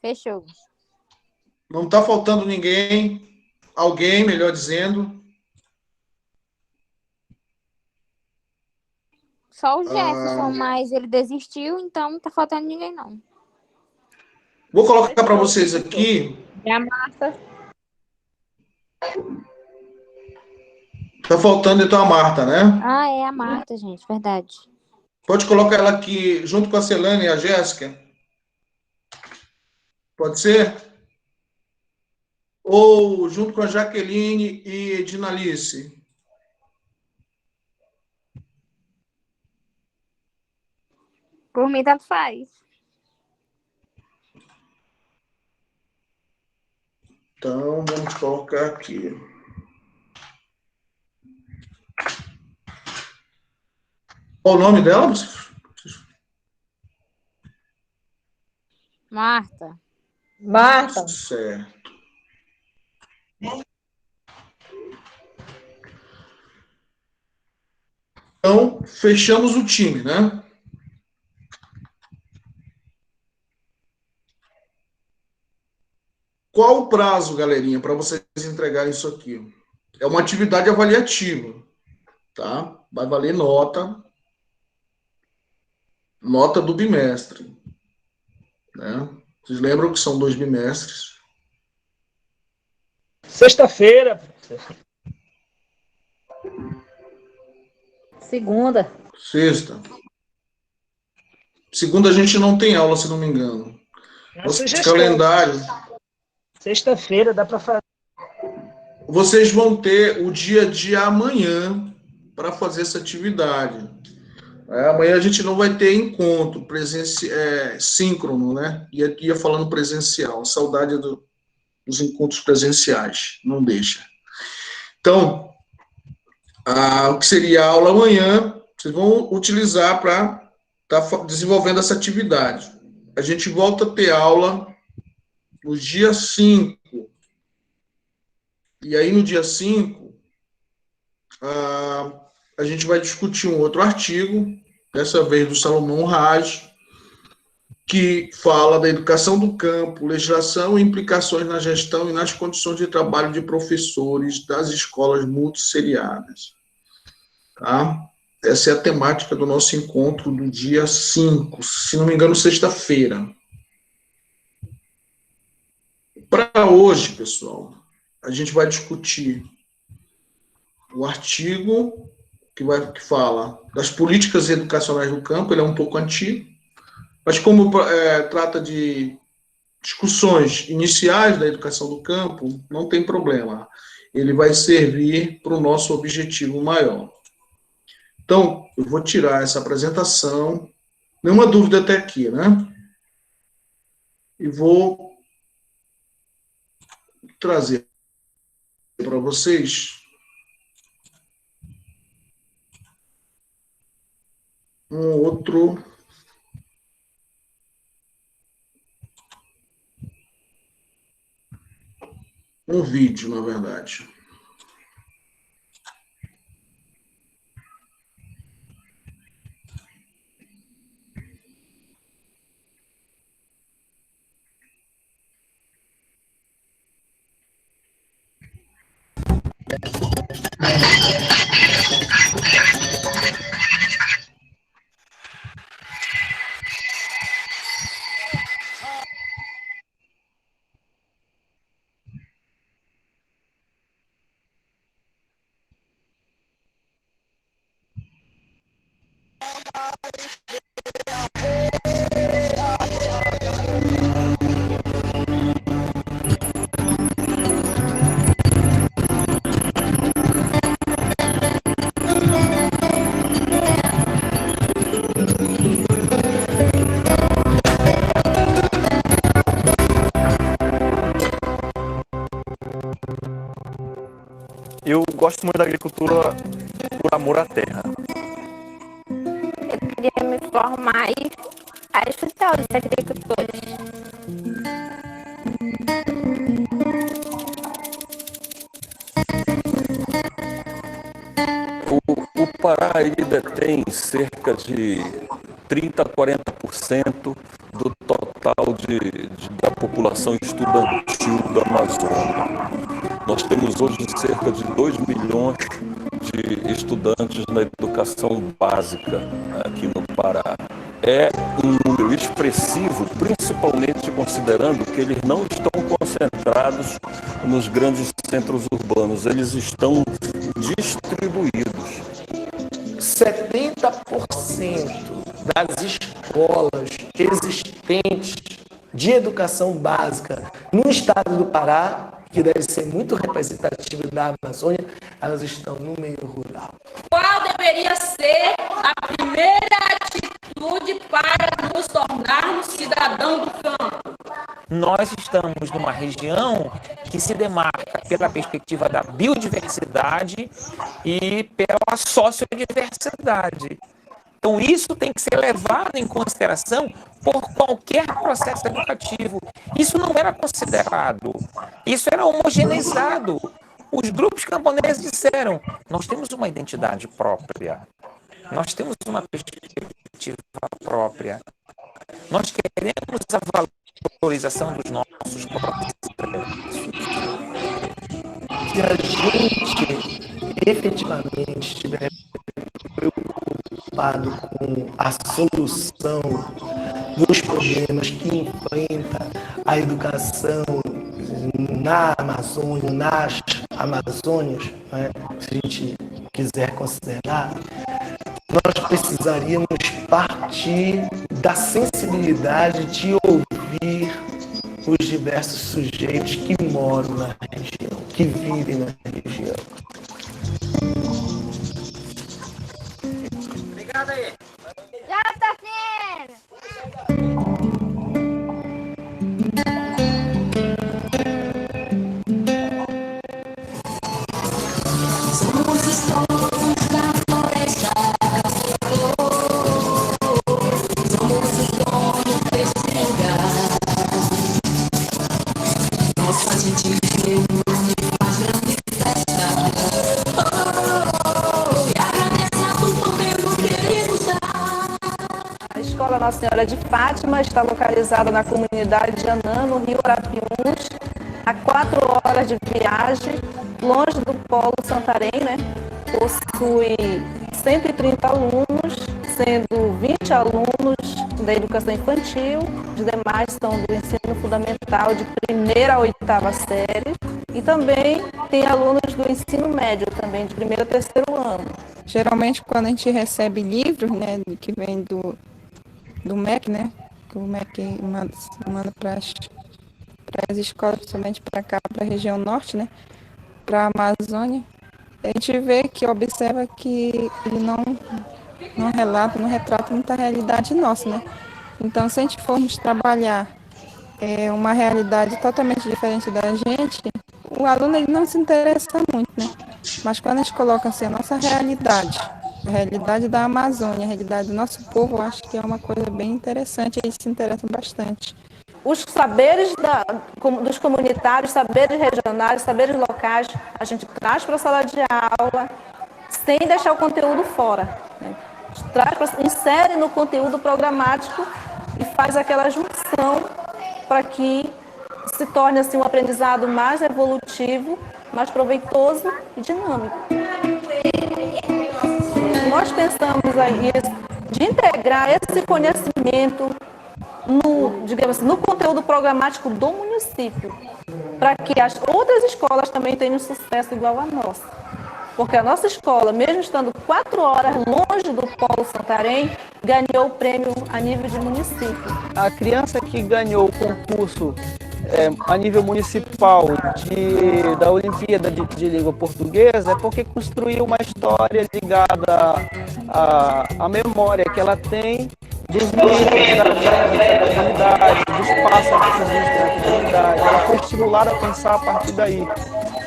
Fechou.
Não está faltando ninguém, alguém, melhor dizendo.
Só o Jefferson, mas ele desistiu, então não tá faltando ninguém, não.
Vou colocar para vocês aqui.
É a Marta.
Tá faltando então a Marta, né?
Ah, é a Marta, gente, verdade.
Pode colocar ela aqui junto com a Celane e a Jéssica? Pode ser? Ou junto com a Jaqueline e Dinalice?
Por mim, tanto faz.
Então, vamos colocar aqui. Qual o nome dela?
Marta.
Marta.
Certo. Então, fechamos o time, né? Qual o prazo, galerinha, para vocês entregarem isso aqui? É uma atividade avaliativa, tá? Vai valer nota do bimestre, né? Vocês lembram que são 2 bimestres?
Sexta-feira.
Segunda.
Sexta. Segunda a gente não tem aula, se não me engano. Nosso calendário.
Sexta-feira dá para fazer.
Vocês vão ter o dia de amanhã para fazer essa atividade. Amanhã a gente não vai ter encontro síncrono, né? Ia falando presencial. Saudade dos encontros presenciais. Não deixa. Então, o que seria a aula amanhã, vocês vão utilizar para estar desenvolvendo essa atividade. A gente volta a ter aula no dia 5. E aí, no dia 5, a gente vai discutir um outro artigo, dessa vez do Salomão Raj, que fala da educação do campo, legislação e implicações na gestão e nas condições de trabalho de professores das escolas multisseriadas. Tá? Essa é a temática do nosso encontro do dia 5, se não me engano, sexta-feira. Para hoje, pessoal, a gente vai discutir o artigo que fala das políticas educacionais do campo. Ele é um pouco antigo, mas como trata de discussões iniciais da educação do campo, não tem problema. Ele vai servir para o nosso objetivo maior. Então, eu vou tirar essa apresentação, nenhuma dúvida até aqui, né? E vou trazer para vocês um vídeo, na verdade.
Eu gosto muito da agricultura por amor à terra.
Eu queria me formar e ajudar os agricultores.
O Pará ele detém cerca de 30% a 40% do total da população estudantil da Amazônia. Nós temos hoje cerca de 2 milhões de estudantes na educação básica aqui no Pará. É um número expressivo, principalmente considerando que eles não estão concentrados nos grandes centros urbanos, eles estão distribuídos.
70% das escolas existentes de educação básica no estado do Pará, que deve ser muito representativo da Amazônia, elas estão no meio rural.
Qual deveria ser a primeira atitude para nos tornarmos cidadãos do campo?
Nós estamos numa região que se demarca pela perspectiva da biodiversidade e pela sociodiversidade. Então, isso tem que ser levado em consideração por qualquer processo educativo. Isso não era considerado, isso era homogeneizado. Os grupos camponeses disseram, nós temos uma identidade própria, nós temos uma perspectiva própria, nós queremos a valorização dos nossos processos.
Se a gente efetivamente estiver preocupado com a solução dos problemas que enfrenta a educação na Amazônia, nas Amazônias, né? Se a gente quiser considerar, nós precisaríamos partir da sensibilidade de ouvir os diversos sujeitos que moram na região, que vivem na região.
Obrigado aí.
Já tá sendo!
Somos os povos da floresta. Somos os donos deste lugar. Nossa gente reúne e faz grande festa. E agradeça por podermos querer dar.
A Escola Nossa Senhora de Fátima está localizada na comunidade de Anã, no Rio Arapiuns, a 4 horas de viagem, longe do Polo Santarém, né? Possui 130 alunos, sendo 20 alunos da educação infantil, os demais são do ensino fundamental de 1ª a 8ª série, e também tem alunos do ensino médio também, de 1º a 3º ano.
Geralmente, quando a gente recebe livros, né, que vem do MEC, né, que o MEC manda para as escolas, principalmente para cá, para a região norte, né, para a Amazônia, a gente vê que observa que ele não relata, não retrata muita realidade nossa, né? Então, se a gente formos trabalhar uma realidade totalmente diferente da gente, o aluno ele não se interessa muito, né? Mas quando a gente coloca assim, a nossa realidade, a realidade da Amazônia, a realidade do nosso povo, eu acho que é uma coisa bem interessante e eles se interessam bastante.
Os saberes dos comunitários, saberes regionais, saberes locais, a gente traz para a sala de aula, sem deixar o conteúdo fora, né? Insere no conteúdo programático e faz aquela junção para que se torne assim, um aprendizado mais evolutivo, mais proveitoso e dinâmico. Nós pensamos aí de integrar esse conhecimento digamos assim, no conteúdo programático do município, para que as outras escolas também tenham sucesso igual a nossa. Porque a nossa escola, mesmo estando 4 horas longe do Polo Santarém, ganhou o prêmio a nível de município.
A criança que ganhou o concurso a nível municipal da Olimpíada de Língua Portuguesa é porque construiu uma história ligada à memória que ela tem dos mitos, da comunidade, dos pássaros que existem na comunidade. Ela foi estimulada a pensar a partir daí.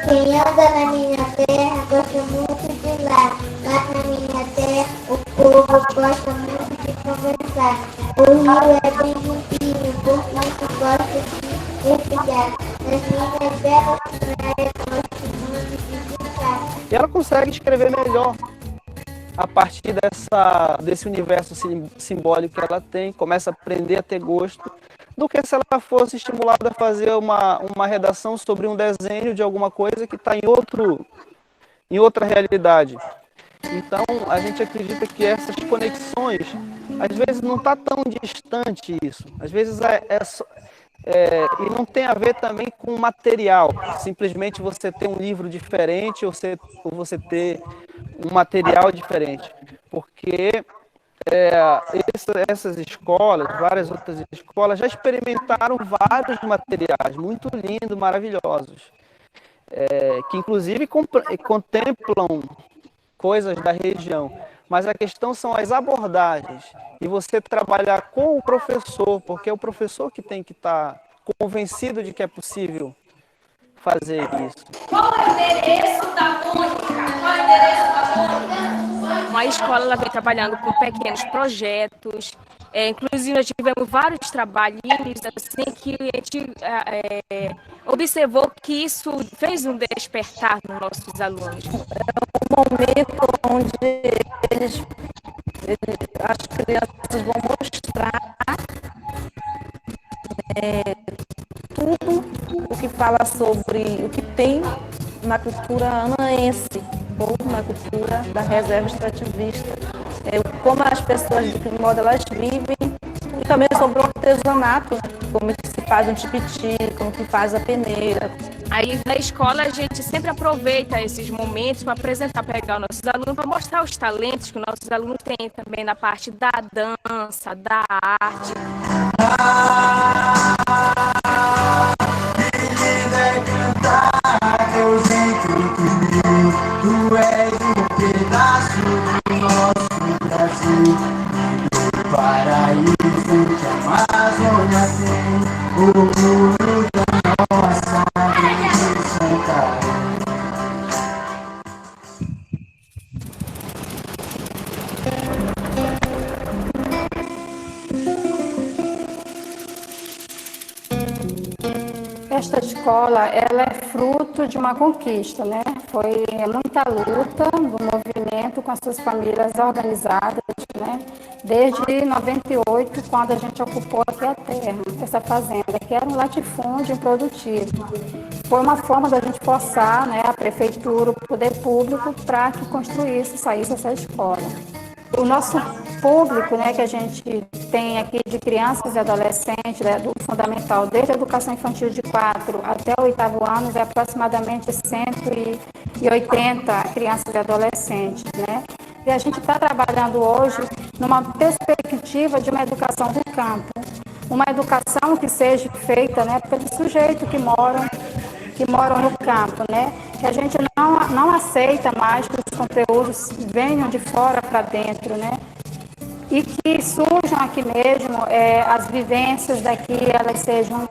Quem anda na minha
terra gosto muito de lá. Lá na minha terra o povo gosta muito de conversar. O rio é bem limpinho, portanto gosto de respirar. Nas minhas belas praias gosto muito de ficar.
E ela consegue escrever melhor a partir desse universo simbólico que ela tem, começa a aprender a ter gosto, do que se ela fosse estimulada a fazer uma redação sobre um desenho de alguma coisa que está em outra realidade. Então, a gente acredita que essas conexões, às vezes não está tão distante isso, às vezes e não tem a ver também com material, simplesmente você ter um livro diferente ou você ter um material diferente, porque essas escolas, várias outras escolas já experimentaram vários materiais muito lindos, maravilhosos, que inclusive contemplam coisas da região, mas a questão são as abordagens e você trabalhar com o professor, porque é o professor que tem que estar convencido de que é possível fazer isso.
Qual é o endereço da Mônica? Qual é o endereço da Mônica?
A escola ela vem trabalhando com pequenos projetos, inclusive nós tivemos vários trabalhinhos assim, que a gente observou que isso fez um despertar nos nossos alunos.
É um momento onde as crianças vão mostrar tudo o que fala sobre o que tem na cultura anaense ou na cultura da reserva extrativista, como as pessoas, de que modo elas vivem, e também sobre o artesanato, como que se faz um tipiti, como que faz a peneira.
Aí na escola a gente sempre aproveita esses momentos para apresentar, pegar os nossos alunos, para mostrar os talentos que os nossos alunos têm também na parte da dança, da arte.
Tu és um pedaço do nosso Brasil, do paraíso que a Amazônia tem, orgulho da nossa Santa.
Esta escola, ela é fruto de uma conquista, né? Foi muita luta do movimento com as suas famílias organizadas, né? Desde 98, quando a gente ocupou aqui a terra, essa fazenda, que era um latifúndio improdutivo. Foi uma forma da gente forçar, né, a prefeitura, o poder público, para que construísse, saísse essa escola. O nosso público, né, que a gente tem aqui de crianças e adolescentes, né, do fundamental, desde a educação infantil de 4 até o 8º ano, é aproximadamente 180 crianças e adolescentes, né? E a gente está trabalhando hoje numa perspectiva de uma educação do campo, uma educação que seja feita, né, pelos sujeitos que moram no campo, né? Que a gente não aceita mais que os conteúdos venham de fora para dentro, né? E que surjam aqui mesmo, as vivências daqui, elas sejam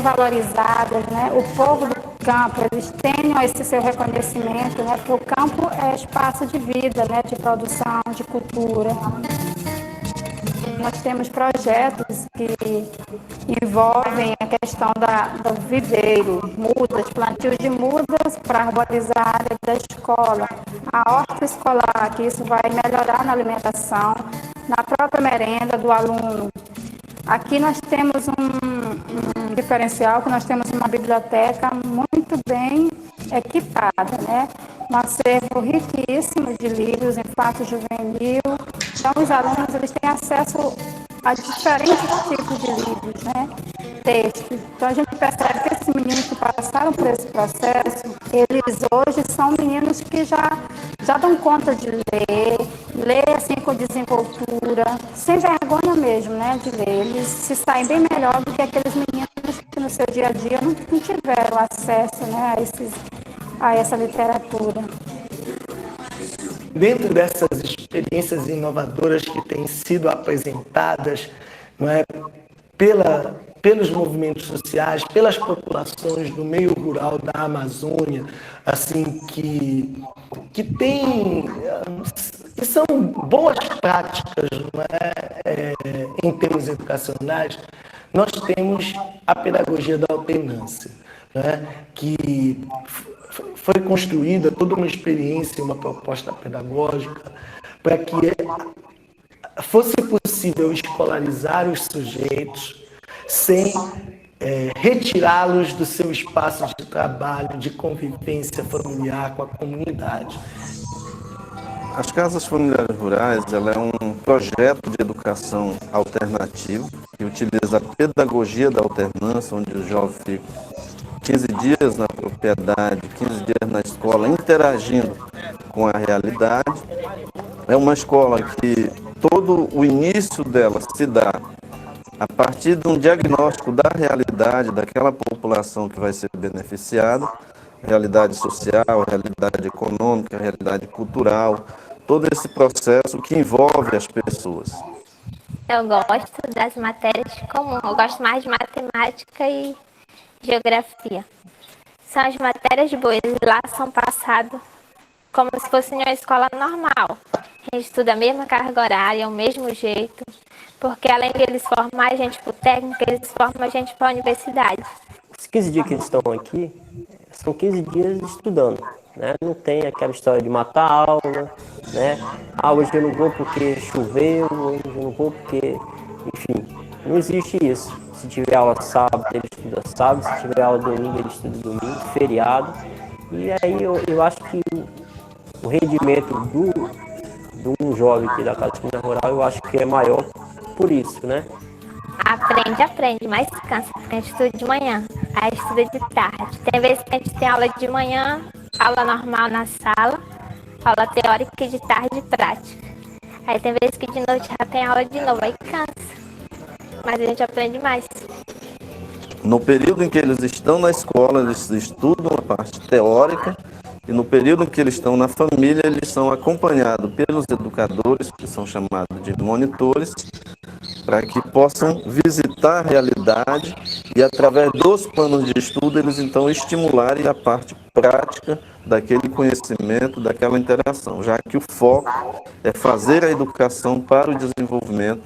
valorizadas, né? O povo do campo, eles tenham esse seu reconhecimento, né? Porque o campo é espaço de vida, né? De produção, de cultura. Nós temos projetos que envolvem a questão do viveiro, mudas, plantio de mudas para arborizar a área da escola, a horta escolar, que isso vai melhorar na alimentação, na própria merenda do aluno. Aqui nós temos um diferencial, que nós temos uma biblioteca muito bem equipada, né? Um acervo riquíssimo de livros, infanto juvenil. Então, os alunos eles têm acesso a diferentes tipos de livros, né? Textos. Então, a gente percebe que esses meninos que passaram por esse processo, eles hoje são meninos que já dão conta de ler assim com desenvoltura, sem vergonha mesmo, né, de ler. Eles se saem bem melhor do que aqueles meninos que no seu dia a dia não tiveram acesso, né, a essa literatura.
Dentro dessas experiências inovadoras que têm sido apresentadas, não é, pelos movimentos sociais, pelas populações do meio rural da Amazônia, assim, que são boas práticas, não é? Em termos educacionais. Nós temos a pedagogia da alternância, né? Que foi construída toda uma experiência, uma proposta pedagógica para que fosse possível escolarizar os sujeitos sem retirá-los do seu espaço de trabalho, de convivência familiar com a comunidade.
As Casas Familiares Rurais, ela é um projeto de educação alternativo que utiliza a pedagogia da alternância, onde o jovem fica 15 dias na propriedade, 15 dias na escola, interagindo com a realidade. É uma escola que todo o início dela se dá a partir de um diagnóstico da realidade daquela população que vai ser beneficiada, realidade social, realidade econômica, realidade cultural, todo esse processo que envolve as pessoas.
Eu gosto das matérias comuns, eu gosto mais de matemática e geografia. São as matérias boas, lá são passadas como se fosse em uma escola normal. A gente estuda a mesma carga horária, o mesmo jeito, porque além de eles formar a gente para o técnico, eles formam a gente para a universidade.
Os 15 dias que eles estão aqui, são 15 dias estudando, né? Não tem aquela história de matar a aula, né? Ah, hoje eu não vou porque choveu, hoje eu não vou porque... Enfim, não existe isso. Se tiver aula sábado, ele estuda sábado, se tiver aula domingo, ele estuda domingo, feriado. E aí eu acho que o rendimento de um jovem aqui da Casa Familiar Rural, eu acho que é maior por isso, né?
Aprende, mas cansa, porque a gente estuda de manhã, aí estuda de tarde. Tem vezes que a gente tem aula de manhã, aula normal na sala, aula teórica e de tarde prática. Aí tem vezes que de noite já tem aula de novo, aí cansa. Mas a gente aprende mais.
No período em que eles estão na escola, eles estudam a parte teórica, e no período em que eles estão na família, eles são acompanhados pelos educadores, que são chamados de monitores, para que possam visitar a realidade e, através dos planos de estudo, eles então estimularem a parte prática daquele conhecimento, daquela interação, já que o foco é fazer a educação para o desenvolvimento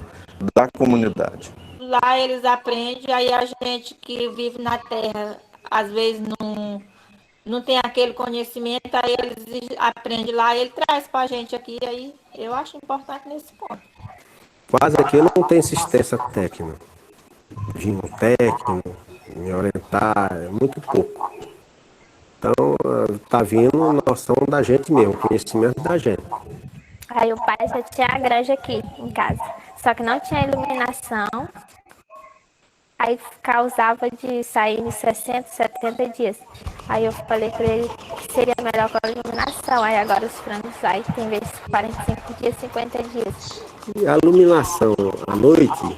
da comunidade.
Lá eles aprendem, aí a gente que vive na terra, às vezes não tem aquele conhecimento, aí eles aprendem lá e ele traz para a gente aqui, aí eu acho importante nesse ponto.
Quase aqui não tem assistência técnica. Vir um técnico, me orientar, é muito pouco. Então, tá vindo noção da gente mesmo, conhecimento da gente.
Aí o pai já tinha a granja aqui em casa, só que não tinha iluminação. Aí causava de sair em 60, 70 dias. Aí eu falei para ele que seria melhor com a iluminação. Aí agora os frangos aí tem vezes 45 dias, 50 dias.
E a iluminação à noite,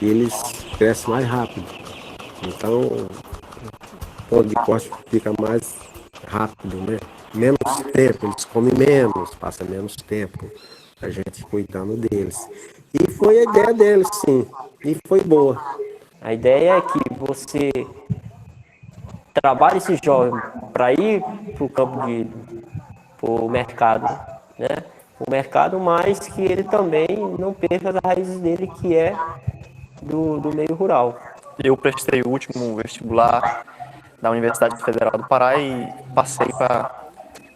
eles crescem mais rápido. Então, o ponto de corte fica mais rápido, né? Menos tempo, eles comem menos, passa menos tempo a gente cuidando deles. E foi a ideia deles, sim. E foi boa.
A ideia é que você trabalhe esse jovem para ir para o campo para o mercado, né? O mercado, mas que ele também não perca as raízes dele, que é do meio rural.
Eu prestei o último vestibular da Universidade Federal do Pará e passei para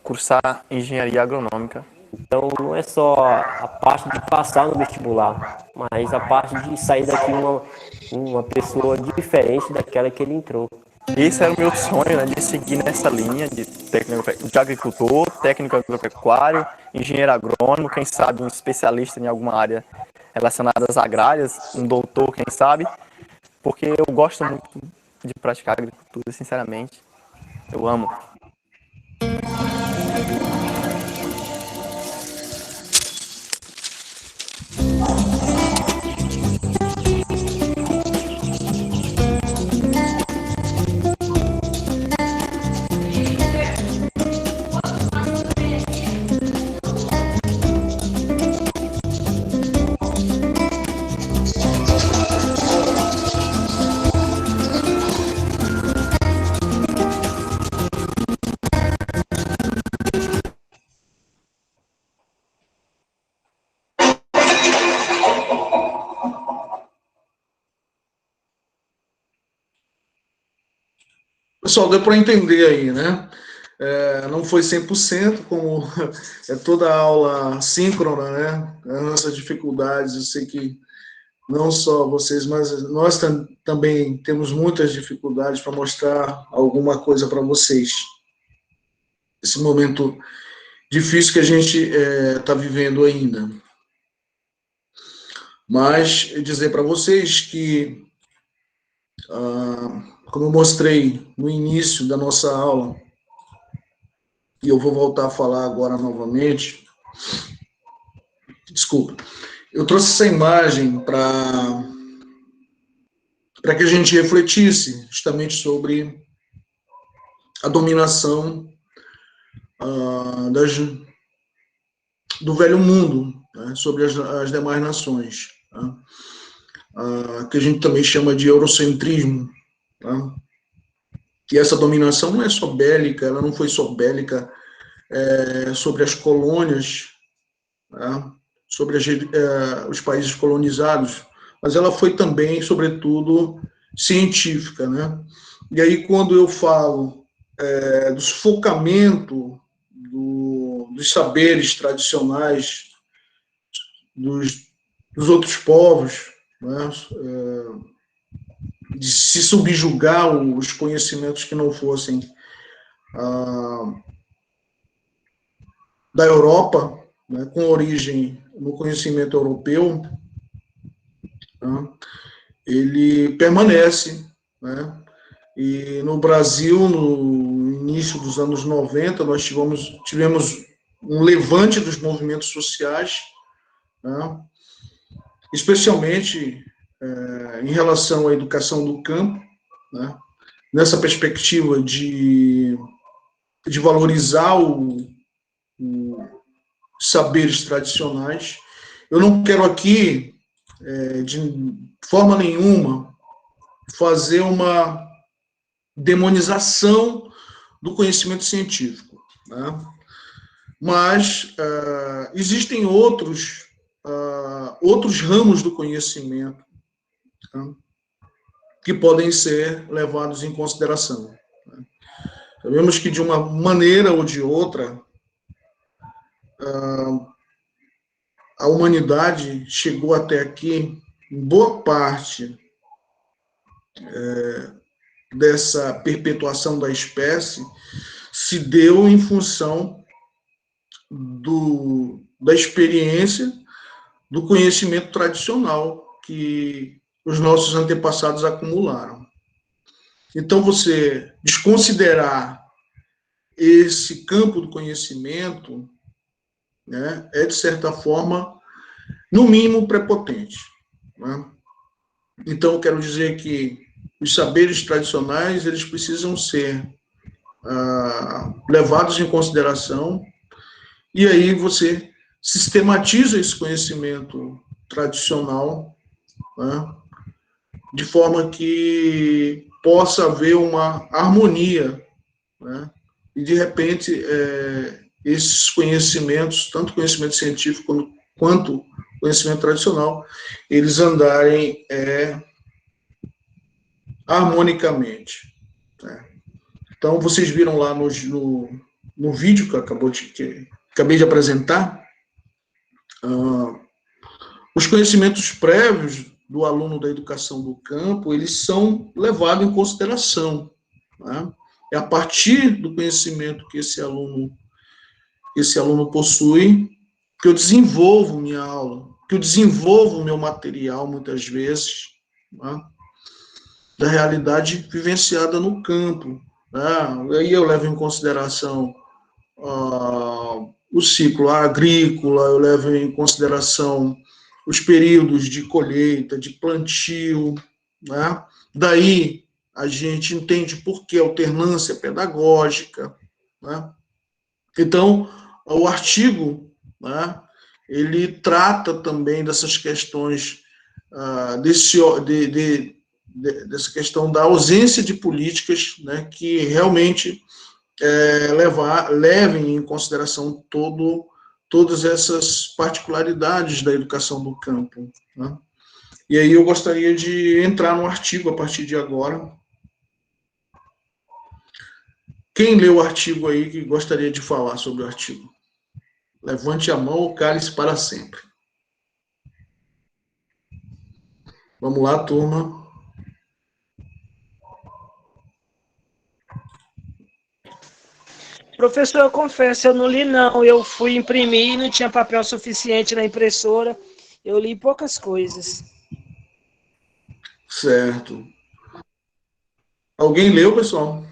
cursar engenharia agronômica.
Então não é só a parte de passar no vestibular, mas a parte de sair daqui uma pessoa diferente daquela que ele entrou.
Esse era o meu sonho, né, de seguir nessa linha de agricultor, técnico agropecuário, engenheiro agrônomo, quem sabe um especialista em alguma área relacionada às agrárias, um doutor, quem sabe, porque eu gosto muito de praticar agricultura, sinceramente, eu amo.
Pessoal, deu para entender aí, né? Não foi 100%, como é toda aula síncrona, né? As nossas dificuldades, eu sei que não só vocês, mas nós também temos muitas dificuldades para mostrar alguma coisa para vocês. Esse momento difícil que a gente está vivendo ainda. Mas dizer para vocês que, como eu mostrei no início da nossa aula, e eu vou voltar a falar agora novamente, desculpa, eu trouxe essa imagem para que a gente refletisse justamente sobre a dominação do velho mundo, né, sobre as demais nações, tá? Que a gente também chama de eurocentrismo, tá? E essa dominação não é só bélica, ela não foi só bélica sobre as colônias, tá? Sobre os países colonizados, mas ela foi também, sobretudo, científica, né? E aí, quando eu falo do sufocamento dos saberes tradicionais dos outros povos, né? De se subjugar os conhecimentos que não fossem da Europa, né, com origem no conhecimento europeu, né, ele permanece, né? E no Brasil, no início dos anos 90, nós tivemos um levante dos movimentos sociais, né, especialmente em relação à educação do campo, né, nessa perspectiva de valorizar os saberes tradicionais. Eu não quero aqui, de forma nenhuma, fazer uma demonização do conhecimento científico, né? Mas existem outros ramos do conhecimento, tá, que podem ser levados em consideração, né? Sabemos que, de uma maneira ou de outra, a humanidade chegou até aqui, em boa parte dessa perpetuação da espécie se deu em função da experiência, do conhecimento tradicional que os nossos antepassados acumularam. Então, você desconsiderar esse campo do conhecimento, né, é, de certa forma, no mínimo, prepotente, né? Então, eu quero dizer que os saberes tradicionais, eles precisam ser levados em consideração, e aí você sistematiza esse conhecimento tradicional, né, de forma que possa haver uma harmonia, né, e, de repente, esses conhecimentos, tanto conhecimento científico quanto conhecimento tradicional, eles andarem harmonicamente, né? Então, vocês viram lá no vídeo que acabei de apresentar, os conhecimentos prévios do aluno da educação do campo, eles são levados em consideração, né? É a partir do conhecimento que esse aluno possui que eu desenvolvo minha aula, que eu desenvolvo o meu material, muitas vezes, né, da realidade vivenciada no campo, né? Aí eu levo em consideração o ciclo agrícola, eu levo em consideração os períodos de colheita, de plantio, né? Daí a gente entende por que alternância pedagógica, né? Então, o artigo, né, ele trata também dessas questões, dessa questão da ausência de políticas, né, que realmente levem em consideração todas essas particularidades da educação do campo, né? E aí eu gostaria de entrar no artigo a partir de agora. Quem leu o artigo aí que gostaria de falar sobre o artigo? Levante a mão ou cale-se para sempre. Vamos lá, turma.
Professor, eu confesso, eu não li não. Eu fui imprimir e não tinha papel suficiente na impressora. Eu li poucas coisas.
Certo. Alguém leu, pessoal?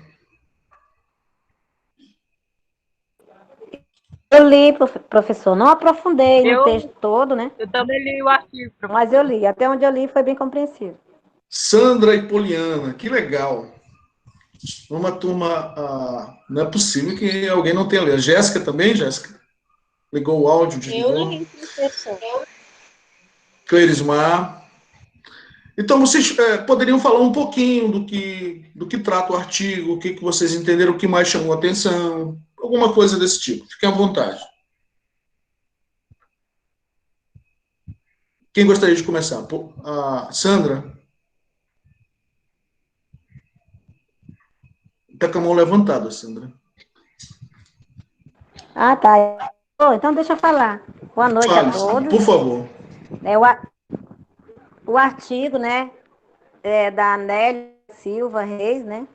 Eu li, professor, não aprofundei no texto todo, né?
Eu também li o artigo, professor.
Mas eu li, até onde eu li foi bem compreensível.
Sandra e Poliana, que legal. Uma turma, não é possível que alguém não tenha lido. Jéssica também, Jéssica? Ligou o áudio de
Eu
novo.
li, professor.
Cleirismar. Então, vocês poderiam falar um pouquinho do que trata o artigo, o que vocês entenderam, o que mais chamou a atenção, alguma coisa desse tipo. Fiquem à vontade. Quem gostaria de começar? A Sandra? Está com a mão levantada, Sandra.
Ah, tá. Então deixa eu falar. Boa noite a todos.
Por favor.
O artigo, né, da Nélia Silva Reis, né?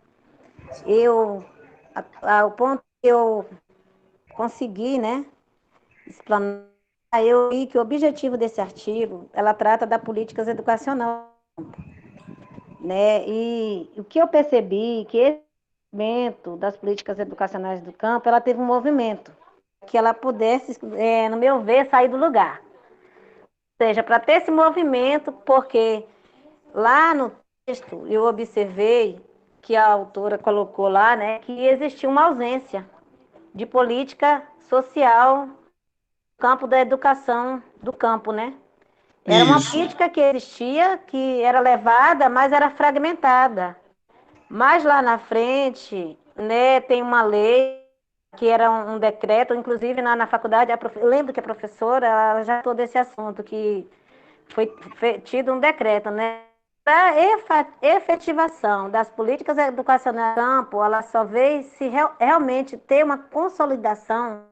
O ponto que eu consegui, né, explanar, eu vi que o objetivo desse artigo, ela trata da políticas educacional, né? E o que eu percebi, que esse movimento das políticas educacionais do campo, ela teve um movimento que ela pudesse, no meu ver, sair do lugar. Ou seja, para ter esse movimento, porque lá no texto eu observei que a autora colocou lá, né, que existia uma ausência de política social no campo da educação do campo, né? Era uma política que existia, que era levada, mas era fragmentada. Mas lá na frente, né, tem uma lei que era um decreto, inclusive na faculdade, eu lembro que a professora ela já falou desse assunto, que foi tido um decreto, né? Para efetivação das políticas educacionais no campo, ela só veio se realmente ter uma consolidação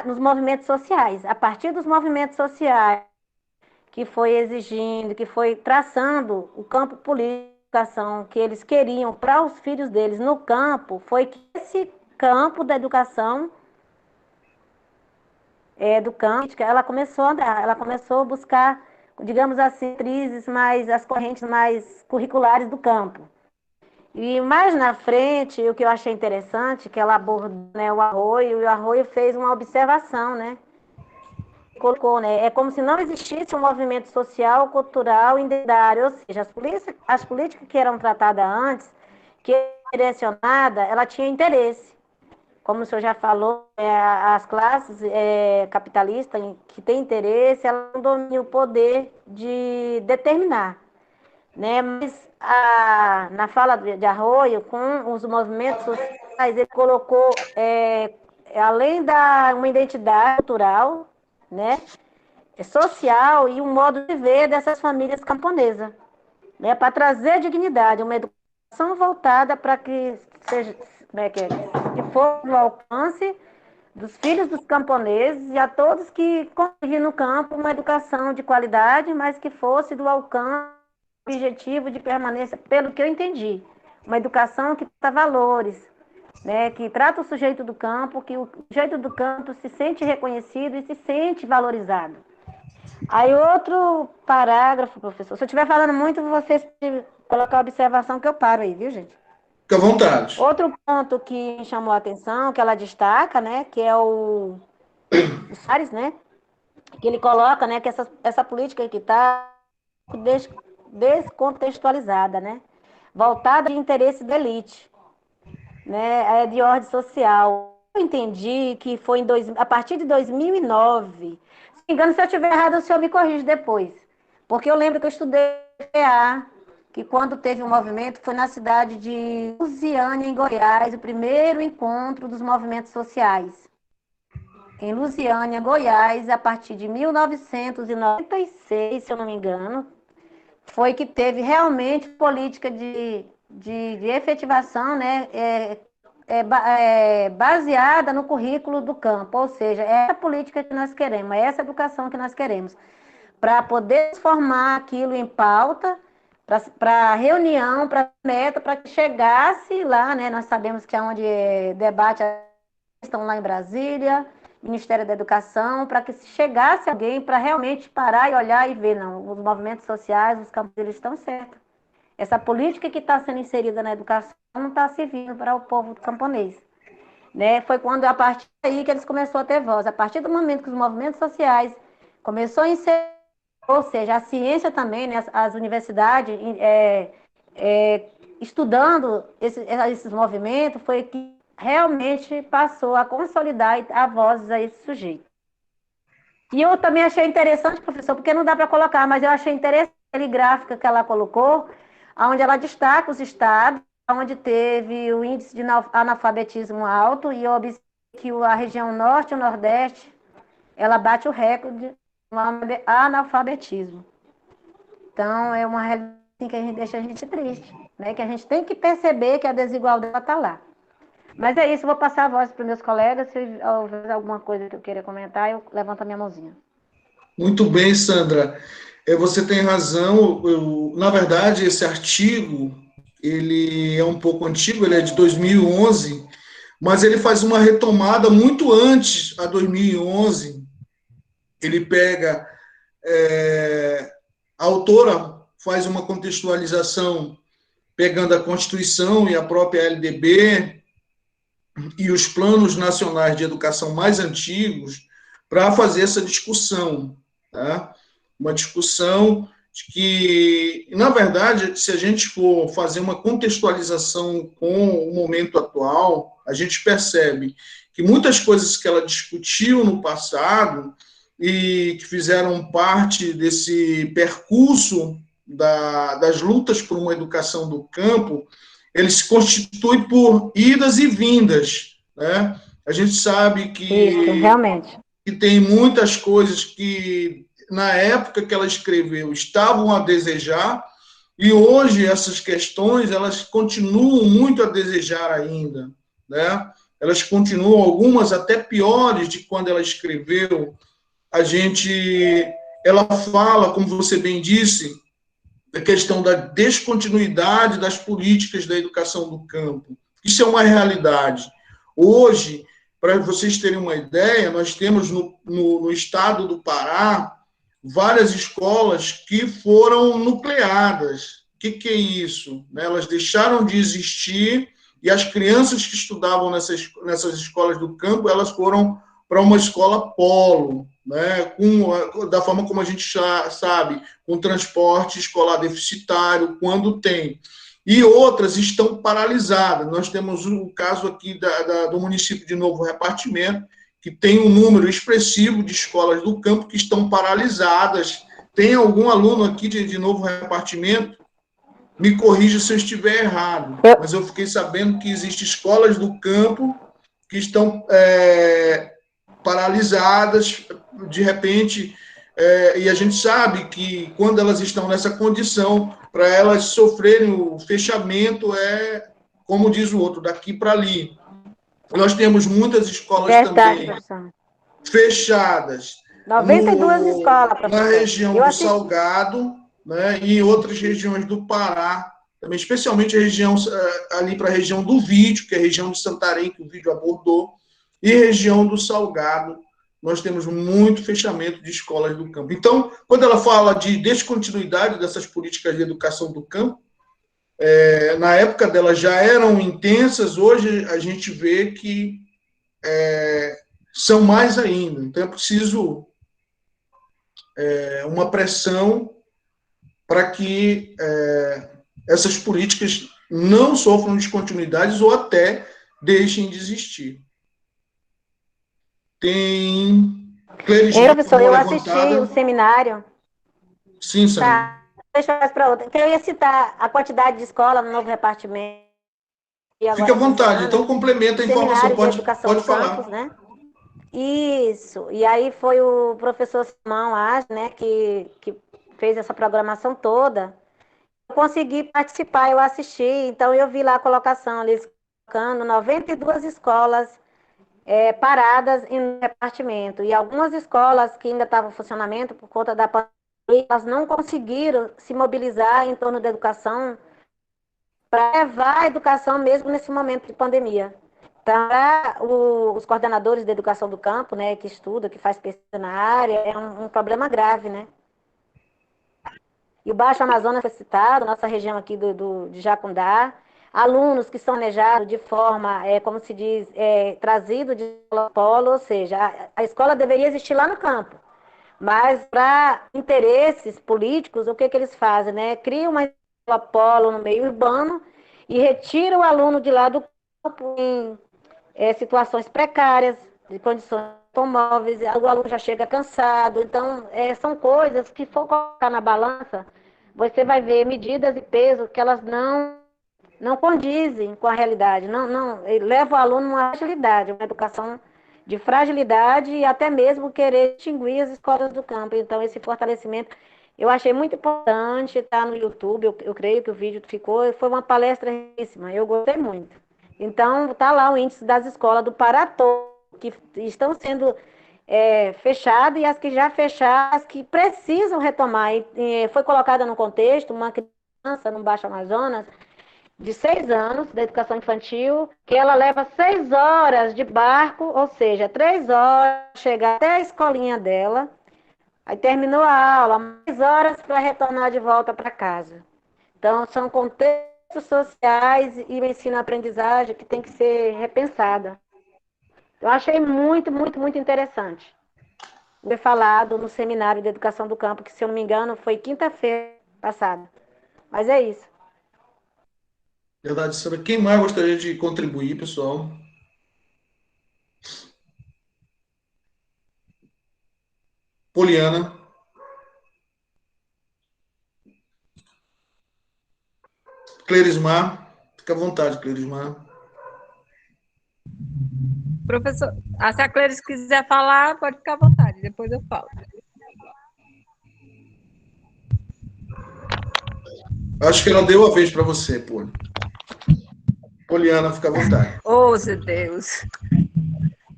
nos movimentos sociais. A partir dos movimentos sociais, que foi exigindo, que foi traçando o campo político, que eles queriam para os filhos deles no campo, foi que esse campo da educação do campo, ela começou a andar, ela começou a buscar, digamos assim, as correntes mais curriculares do campo. E mais na frente, o que eu achei interessante, que ela abordou, né, o Arroio, e o Arroio fez uma observação, né? Colocou, né? É como se não existisse um movimento social, cultural, identitário, ou seja, as políticas que eram tratadas antes, que era direcionada, ela tinha interesse. Como o senhor já falou, as classes capitalistas que têm interesse, elas não dominam o poder de determinar, né? Mas na fala de Arroio, com os movimentos sociais, ele colocou, além da uma identidade cultural, né, social e um modo de ver dessas famílias camponesas, né, para trazer dignidade, uma educação voltada para que seja, que for no alcance dos filhos dos camponeses e a todos que conseguiram no campo uma educação de qualidade, mas que fosse do alcance objetivo de permanência, pelo que eu entendi, uma educação que dá valores, né, que trata o sujeito do campo, que o sujeito do campo se sente reconhecido e se sente valorizado. Aí outro parágrafo, professor, se eu estiver falando muito, vocês colocar a observação que eu paro aí, viu, gente?
Fica à vontade.
Outro ponto que me chamou a atenção, que ela destaca, né, que é o Salles, né, que ele coloca, né, que essa política que está descontextualizada, né, voltada de interesse da elite, né, de ordem social. Eu entendi que foi a partir de 2009. Se não me engano, se eu estiver errado, o senhor me corrige depois. Porque eu lembro que eu estudei PA, que quando teve um movimento, foi na cidade de Lusiânia, em Goiás, o primeiro encontro dos movimentos sociais. Em Lusiânia, Goiás, a partir de 1996, se eu não me engano, foi que teve realmente política de efetivação, né, baseada no currículo do campo, ou seja, é essa política que nós queremos, é essa educação que nós queremos, para poder transformar aquilo em pauta, para reunião, para meta, para que chegasse lá, né? Nós sabemos que é onde debate estão lá em Brasília, Ministério da Educação, para que chegasse alguém para realmente parar e olhar e ver, não, os movimentos sociais, os campos, eles estão certos. Essa política que está sendo inserida na educação não está servindo para o povo camponês. Né? Foi quando, a partir daí, que eles começaram a ter voz. A partir do momento que os movimentos sociais começaram a inserir, ou seja, a ciência também, né? As universidades estudando esses movimentos, foi que realmente passou a consolidar a voz a esse sujeito. E eu também achei interessante, professor, porque não dá para colocar, mas eu achei interessante a gráfica que ela colocou, onde ela destaca os estados, onde teve o índice de analfabetismo alto, e eu observei que a região norte e o nordeste, ela bate o recorde no analfabetismo. Então, é uma realidade que deixa a gente triste, né? Que a gente tem que perceber que a desigualdade está lá. Mas é isso, eu vou passar a voz para os meus colegas, se houver alguma coisa que eu queira comentar, eu levanto a minha mãozinha.
Muito bem, Sandra. Você tem razão. Na verdade, esse artigo, ele é um pouco antigo, ele é de 2011, mas ele faz uma retomada muito antes, a 2011. Ele pega... a autora faz uma contextualização pegando a Constituição e a própria LDB e os planos nacionais de educação mais antigos para fazer essa discussão, tá? Uma discussão de que, na verdade, se a gente for fazer uma contextualização com o momento atual, a gente percebe que muitas coisas que ela discutiu no passado e que fizeram parte desse percurso das lutas por uma educação do campo, ele se constitui por idas e vindas, né? A gente sabe que,
realmente,
que tem muitas coisas que, na época que ela escreveu, estavam a desejar, e hoje essas questões, elas continuam muito a desejar ainda, né? Elas continuam, algumas até piores de quando ela escreveu. Ela fala, como você bem disse, a questão da descontinuidade das políticas da educação do campo. Isso é uma realidade. Hoje, para vocês terem uma ideia, nós temos no estado do Pará várias escolas que foram nucleadas. O que é isso? Elas deixaram de existir e as crianças que estudavam nessas escolas do campo, elas foram para uma escola polo, né, da forma como a gente sabe, com transporte escolar deficitário, quando tem. E outras estão paralisadas. Nós temos o caso aqui do município de Novo Repartimento, que tem um número expressivo de escolas do campo que estão paralisadas. Tem algum aluno aqui de Novo Repartimento? Me corrija se eu estiver errado, mas eu fiquei sabendo que existem escolas do campo que estão paralisadas, de repente, e a gente sabe que quando elas estão nessa condição, para elas sofrerem o fechamento, como diz o outro, daqui para ali. Nós temos muitas escolas também
professor,
fechadas.
92 escolas, professor.
Na região do Salgado, né, e em outras regiões do Pará, também, especialmente a região, ali para a região do Vídeo, que é a região de Santarém, que o Vídeo abordou, e região do Salgado, nós temos muito fechamento de escolas do campo. Então, quando ela fala de descontinuidade dessas políticas de educação do campo, na época delas já eram intensas, hoje a gente vê que são mais ainda. Então, é preciso uma pressão para que essas políticas não sofram descontinuidades ou até deixem de existir. Tem...
professor, eu assisti o seminário.
Sim, Sandra.
Tá, deixa eu mais para outra. Eu ia citar a quantidade de escola no novo repartimento.
Fique à vontade, então complementa a informação, pode falar.
Campos, né? Isso, e aí foi o professor Simão, né, que fez essa programação toda. Eu consegui participar, eu assisti, então eu vi lá a colocação, eles colocando 92 escolas paradas em repartimento. E algumas escolas que ainda estavam em funcionamento por conta da pandemia, elas não conseguiram se mobilizar em torno da educação para levar a educação mesmo nesse momento de pandemia. Então, os coordenadores de educação do campo, né, que estuda, que faz pesquisa na área, é um problema grave, né? E o Baixo Amazonas foi citado, nossa região aqui de Jacundá, alunos que são manejados de forma, como se diz, trazido de polo, ou seja, a escola deveria existir lá no campo, mas para interesses políticos, o que eles fazem, né? Criam uma escola polo no meio urbano e retira o aluno de lá do campo em situações precárias, de condições automóveis, o aluno já chega cansado. Então, são coisas que, se for colocar na balança, você vai ver medidas e pesos que elas não condizem com a realidade, não leva o aluno a uma fragilidade, uma educação de fragilidade e até mesmo querer extinguir as escolas do campo. Então, esse fortalecimento eu achei muito importante, está no YouTube, eu creio que o vídeo foi uma palestra riquíssima, eu gostei muito. Então, está lá o índice das escolas do Pará todo, que estão sendo fechadas e as que já fecharam, as que precisam retomar. Foi colocada no contexto uma criança no Baixo Amazonas, de 6 anos, da educação infantil, que ela leva 6 horas de barco, ou seja, 3 horas, chegar até a escolinha dela, aí terminou a aula, mais horas para retornar de volta para casa. Então, são contextos sociais e o ensino-aprendizagem que tem que ser repensada. Eu achei muito, muito, muito interessante. Foi falado no seminário de educação do campo, que, se eu não me engano, foi quinta-feira passada. Mas é isso.
Verdade, Sandra. Quem mais gostaria de contribuir, pessoal? Poliana. Clerismar. Fica à vontade, Clerismar.
Professor, se a Cleris quiser falar, pode ficar à vontade, depois eu falo.
Acho que ela deu a vez para você, pô. Poliana, fica à vontade.
Oh, meu Deus.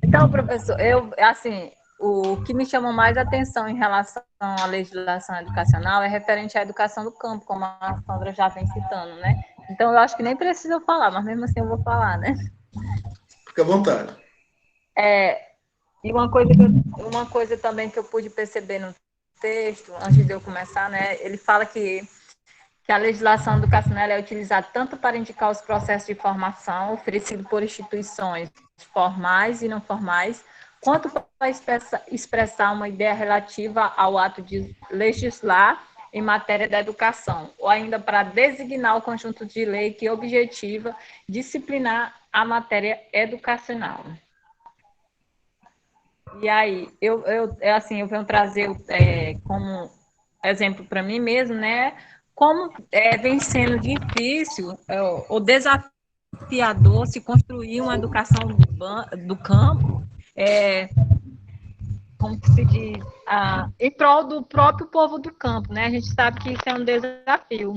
Então, professor, o que me chama mais atenção em relação à legislação educacional é referente à educação do campo, como a Sandra já vem citando, né? Então, eu acho que nem precisa falar, mas mesmo assim eu vou falar, né?
Fica à vontade.
E uma coisa também que eu pude perceber no texto, antes de eu começar, né? Ele fala que a legislação educacional é utilizada tanto para indicar os processos de formação oferecidos por instituições formais e não formais, quanto para expressar uma ideia relativa ao ato de legislar em matéria da educação, ou ainda para designar o conjunto de lei que objetiva disciplinar a matéria educacional. E aí, eu venho trazer como exemplo para mim mesmo, né? Como vem sendo difícil ou desafiador se construir uma educação do campo, como que se diz, em prol do próprio povo do campo, né? A gente sabe que isso é um desafio.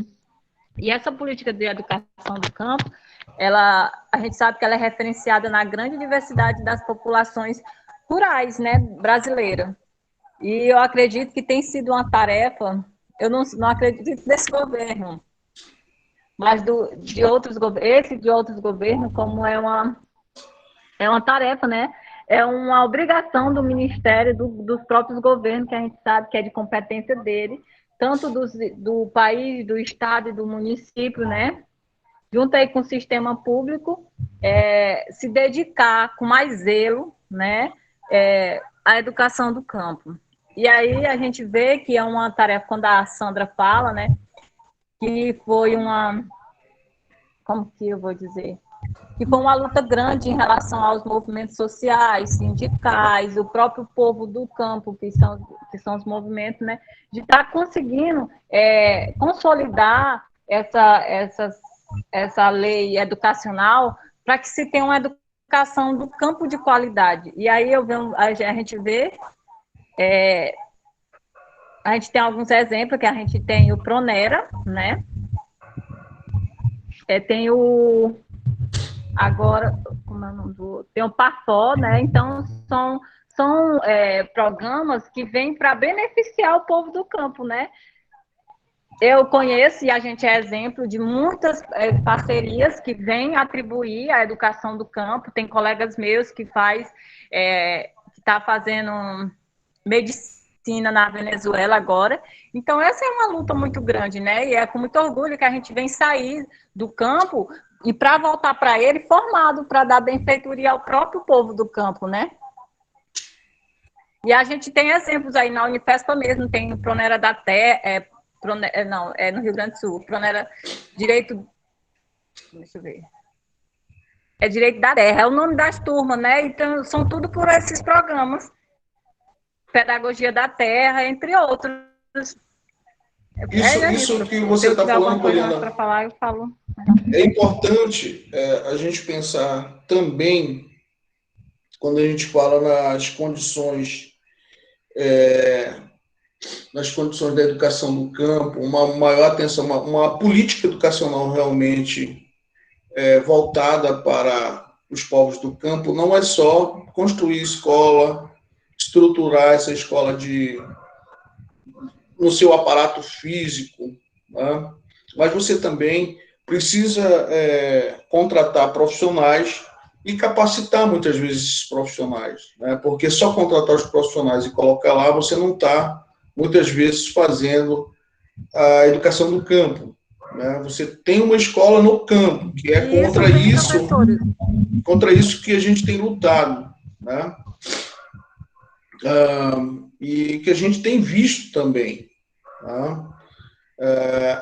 E essa política de educação do campo, a gente sabe que ela é referenciada na grande diversidade das populações rurais, né, brasileira. E eu acredito que tem sido uma tarefa, eu não acredito nesse governo, mas de outros governos, como é uma tarefa, né? É uma obrigação do Ministério, dos próprios governos, que a gente sabe que é de competência dele, tanto do país, do estado e do município, né? Junto aí com o sistema público, se dedicar com mais zelo, né? A educação do campo. E aí a gente vê que é uma tarefa, quando a Sandra fala, né, que foi como que eu vou dizer? Que foi uma luta grande em relação aos movimentos sociais, sindicais, o próprio povo do campo, que são os movimentos, né, de estar conseguindo consolidar essa lei educacional para que se tenha uma educação do campo de qualidade. E aí a gente vê, a gente tem alguns exemplos, que a gente tem o Pronera, né? Tem o
Agora, como é o nome do outro? Tem o PAFO, né? Então, são programas que vêm para beneficiar o povo do campo, né? Eu conheço e a gente é exemplo de muitas parcerias que vêm atribuir a educação do campo. Tem colegas meus que está fazendo medicina na Venezuela agora. Então, essa é uma luta muito grande, né? E é com muito orgulho que a gente vem sair do campo e para voltar para ele formado, para dar benfeitoria ao próprio povo do campo, né? E a gente tem exemplos aí na Unifespa mesmo, tem o Pronera da Terra, no Rio Grande do Sul, Pronera Direito, deixa eu ver, é Direito da Terra, é o nome das turmas, né? Então, são tudo por esses programas, Pedagogia da Terra, entre outros.
Isso que você está falando, Poliana,
para falar, eu falo.
É importante a gente pensar também, quando a gente fala nas condições da educação do campo, uma maior atenção, uma política educacional realmente voltada para os povos do campo, não é só construir escola, estruturar essa escola no seu aparato físico, né? Mas você também precisa contratar profissionais e capacitar muitas vezes esses profissionais, né? Porque só contratar os profissionais e colocar lá, você não está, muitas vezes, fazendo a educação do campo, né? Você tem uma escola no campo, que é contra isso que a gente tem lutado, né? E que a gente tem visto também, tá?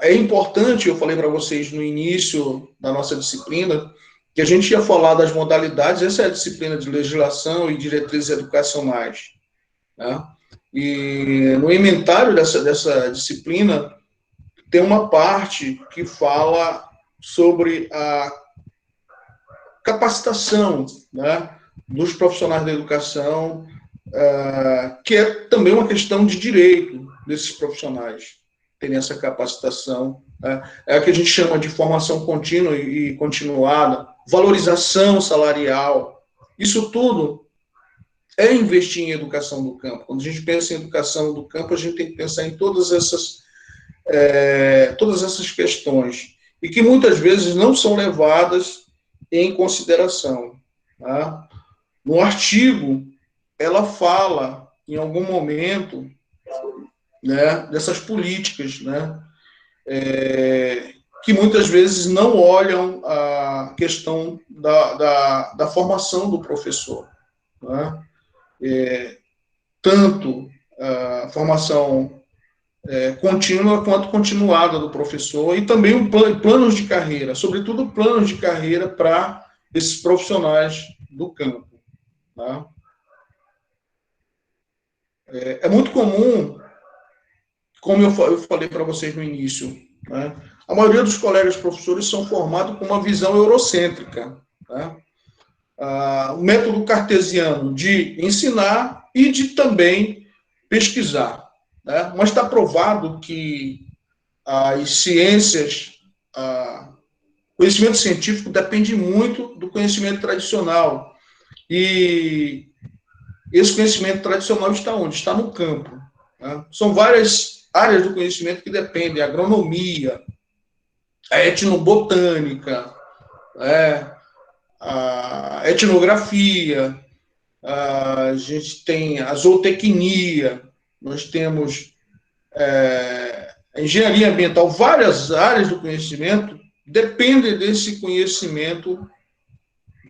É importante, eu falei para vocês no início da nossa disciplina, que a gente ia falar das modalidades, essa é a disciplina de legislação e diretrizes educacionais, né? E no inventário dessa disciplina tem uma parte que fala sobre a capacitação, né, dos profissionais da educação, que é também uma questão de direito desses profissionais terem essa capacitação, né? É a que a gente chama de formação contínua e continuada, valorização salarial. Isso tudo é investir em educação do campo. Quando a gente pensa em educação do campo, a gente tem que pensar em todas essas questões, e que muitas vezes não são levadas em consideração, tá? No artigo, ela fala, em algum momento, né, dessas políticas, né, que muitas vezes não olham a questão da formação do professor, né? Tanto a formação contínua quanto continuada do professor, e também planos de carreira, sobretudo planos de carreira para esses profissionais do campo, tá? É muito comum, como eu falei para vocês no início, né, a maioria dos colegas professores são formados com uma visão eurocêntrica, né? O método cartesiano de ensinar e de também pesquisar, né? Mas está provado que as ciências, o conhecimento científico depende muito do conhecimento tradicional, e esse conhecimento tradicional está onde? Está no campo, né? São várias áreas do conhecimento que dependem: a agronomia, a etnobotânica, a etnografia, a gente tem a zootecnia, nós temos a engenharia ambiental, várias áreas do conhecimento dependem desse conhecimento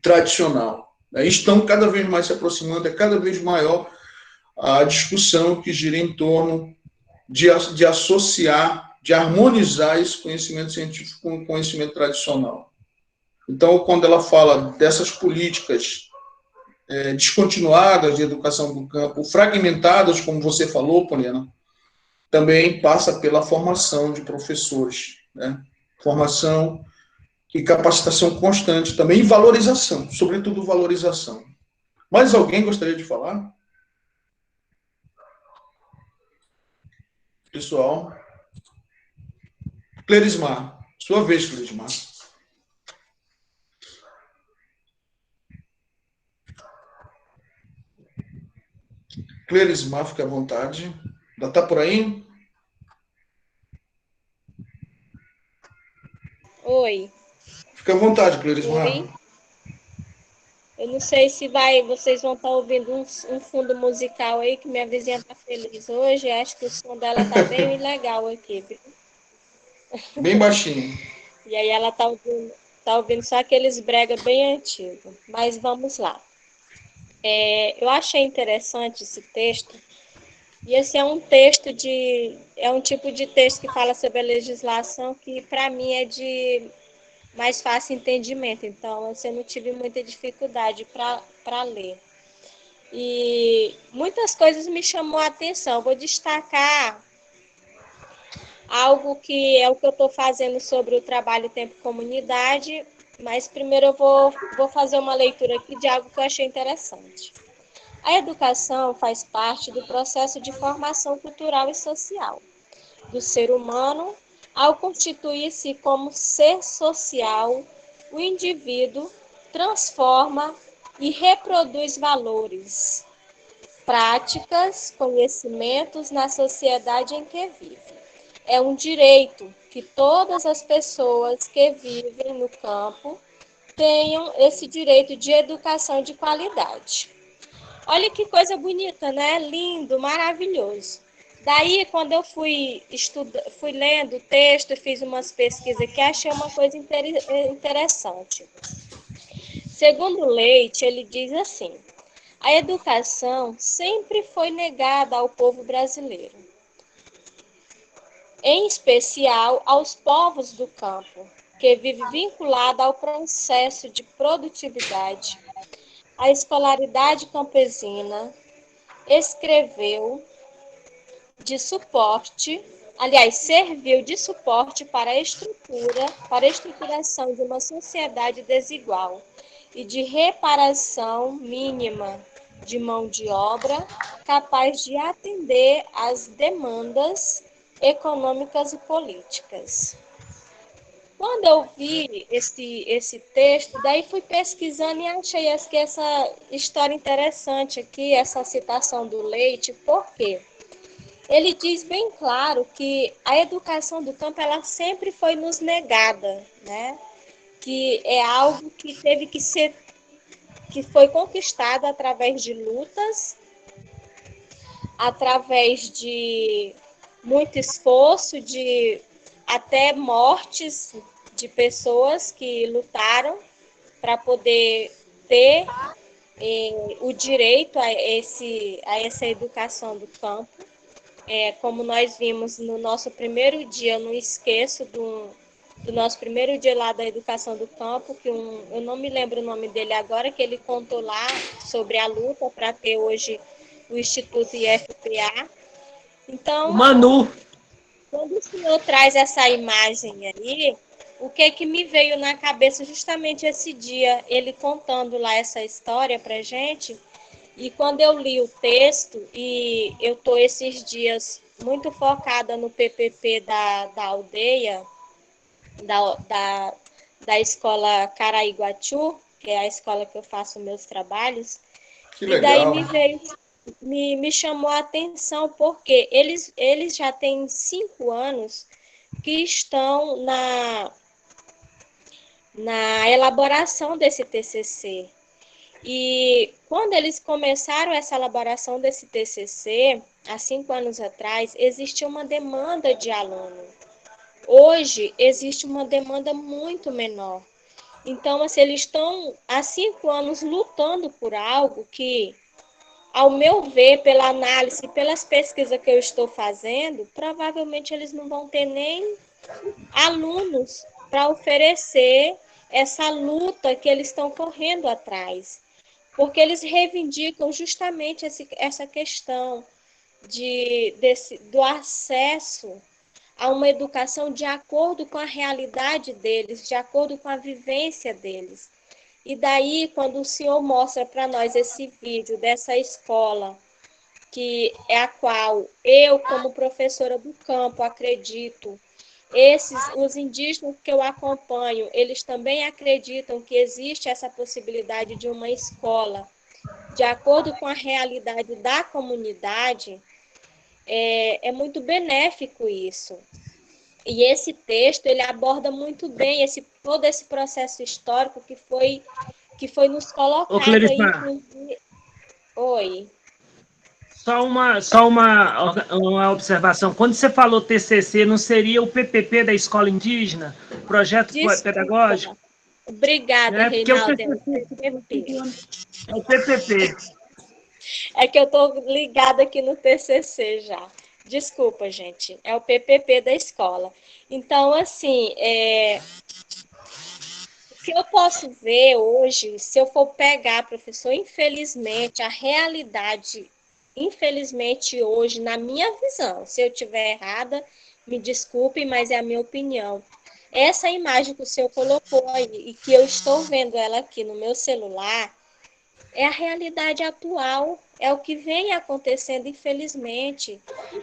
tradicional, né? Estão cada vez mais se aproximando, é cada vez maior a discussão que gira em torno de associar, de harmonizar esse conhecimento científico com o conhecimento tradicional. Então, quando ela fala dessas políticas descontinuadas de educação do campo, fragmentadas, como você falou, Poliana, também passa pela formação de professores, né? Formação e capacitação constante também, e valorização, sobretudo valorização. Mais alguém gostaria de falar? Pessoal? Clerismar, sua vez, Clerismar. Clerismar, fica à vontade. Já está por aí?
Oi.
Fica à vontade, Clerismar.
Oi. Eu não sei se vocês vão estar ouvindo um fundo musical aí, que minha vizinha está feliz hoje. Acho que o som dela está bem legal aqui, viu?
Bem baixinho.
E aí ela tá ouvindo só aqueles brega bem antigos. Mas vamos lá. Eu achei interessante esse texto. E esse é um tipo de texto que fala sobre a legislação que, para mim, é de mais fácil entendimento. Então, eu não tive muita dificuldade para ler. E muitas coisas me chamou a atenção. Vou destacar algo que é o que eu estou fazendo sobre o trabalho tempo comunidade, mas primeiro eu vou fazer uma leitura aqui de algo que eu achei interessante. A educação faz parte do processo de formação cultural e social do ser humano. Ao constituir-se como ser social, o indivíduo transforma e reproduz valores, práticas, conhecimentos na sociedade em que vive. É um direito que todas as pessoas que vivem no campo tenham esse direito de educação de qualidade. Olha que coisa bonita, né? Lindo, maravilhoso. Daí, quando eu fui lendo o texto, fiz umas pesquisas aqui, achei uma coisa interessante. Segundo Leite, ele diz assim: a educação sempre foi negada ao povo brasileiro, em especial aos povos do campo, que vive vinculado ao processo de produtividade. A escolaridade campesina serviu de suporte para a estruturação de uma sociedade desigual e de reparação mínima de mão de obra capaz de atender às demandas econômicas e políticas. Quando eu vi esse texto, daí fui pesquisando e achei essa história interessante aqui, essa citação do Leite. Por quê? Ele diz bem claro que a educação do campo ela sempre foi nos negada, né? Que é algo que teve que foi conquistado através de lutas, através de muito esforço, de até mortes de pessoas que lutaram para poder ter o direito a essa educação do campo. Como nós vimos no nosso primeiro dia, eu não esqueço do nosso primeiro dia lá da educação do campo, que eu não me lembro o nome dele agora, que ele contou lá sobre a luta para ter hoje o Instituto IFPA. Então,
Manu.
Quando o senhor traz essa imagem aí, o que me veio na cabeça justamente esse dia, ele contando lá essa história para gente. E quando eu li o texto, e eu estou esses dias muito focada no PPP da aldeia, da escola Caraiguatu, que é a escola que eu faço meus trabalhos.
Que legal.
E daí me chamou a atenção, porque eles já têm 5 anos que estão na elaboração desse TCC. E quando eles começaram essa elaboração desse TCC, há 5 anos atrás, existia uma demanda de aluno. Hoje, existe uma demanda muito menor. Então, assim, eles estão há 5 anos lutando por algo que, ao meu ver, pela análise, pelas pesquisas que eu estou fazendo, provavelmente eles não vão ter nem alunos para oferecer essa luta que eles estão correndo atrás. Porque eles reivindicam justamente essa questão do acesso a uma educação de acordo com a realidade deles, de acordo com a vivência deles. E daí, quando o senhor mostra para nós esse vídeo dessa escola, que é a qual eu, como professora do campo, acredito, os indígenas que eu acompanho, eles também acreditam que existe essa possibilidade de uma escola de acordo com a realidade da comunidade, é muito benéfico isso. E esse texto, ele aborda muito bem todo esse processo histórico que foi nos colocado aí. Oi.
Só uma observação. Quando você falou TCC, não seria o PPP da escola indígena? Projeto pedagógico?
Obrigada, Reinaldo.
É o PPP.
É que eu estou ligada aqui no TCC já. Desculpa, gente. É o PPP da escola. Então, assim, o que eu posso ver hoje, se eu for pegar, professor, infelizmente, a realidade, infelizmente, hoje, na minha visão, se eu estiver errada, me desculpe, mas é a minha opinião. Essa imagem que o senhor colocou aí, e que eu estou vendo ela aqui no meu celular, é a realidade atual, é o que vem acontecendo, infelizmente.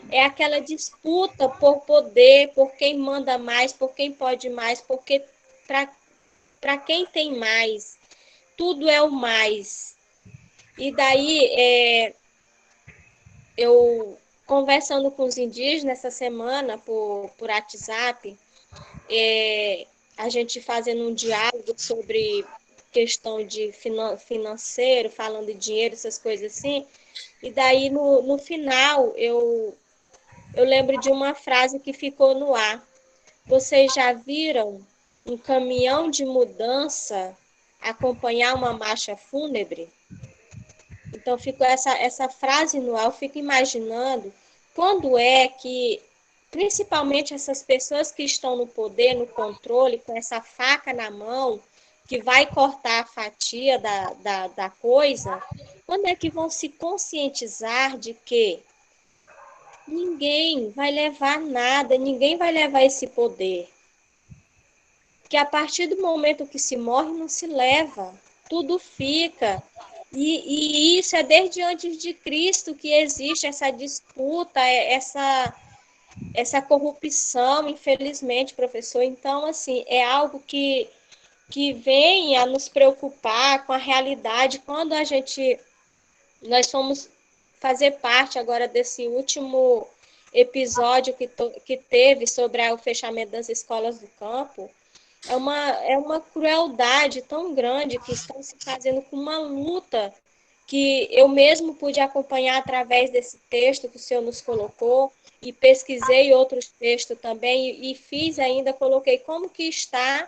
É aquela disputa por poder, por quem manda mais, por quem pode mais, porque para quem tem mais, tudo é o mais. E daí, eu conversando com os indígenas essa semana por WhatsApp, a gente fazendo um diálogo sobre questão de financeiro, falando de dinheiro, essas coisas assim, e daí no final eu lembro de uma frase que ficou no ar. Vocês já viram um caminhão de mudança acompanhar uma marcha fúnebre? Então ficou essa frase no ar, eu fico imaginando quando é que, principalmente essas pessoas que estão no poder, no controle, com essa faca na mão, que vai cortar a fatia da coisa, quando é que vão se conscientizar de que ninguém vai levar nada, ninguém vai levar esse poder? Que a partir do momento que se morre, não se leva, tudo fica. E isso é desde antes de Cristo que existe essa disputa, essa corrupção, infelizmente, professor. Então, assim, é algo que vem a nos preocupar com a realidade. Quando nós fomos fazer parte agora desse último episódio que teve sobre o fechamento das escolas do campo, é uma crueldade tão grande que estão se fazendo com uma luta que eu mesmo pude acompanhar através desse texto que o senhor nos colocou, e pesquisei outros textos também, e fiz ainda, coloquei como que está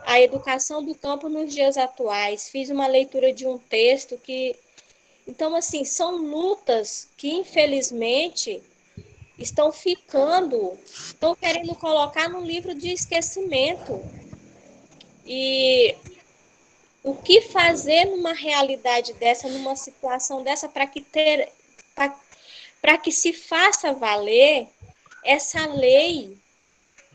a educação do campo nos dias atuais. Fiz uma leitura de um texto que... Então, assim, são lutas que, infelizmente, estão querendo colocar no livro de esquecimento. E o que fazer numa realidade dessa, numa situação dessa, para que se faça valer essa lei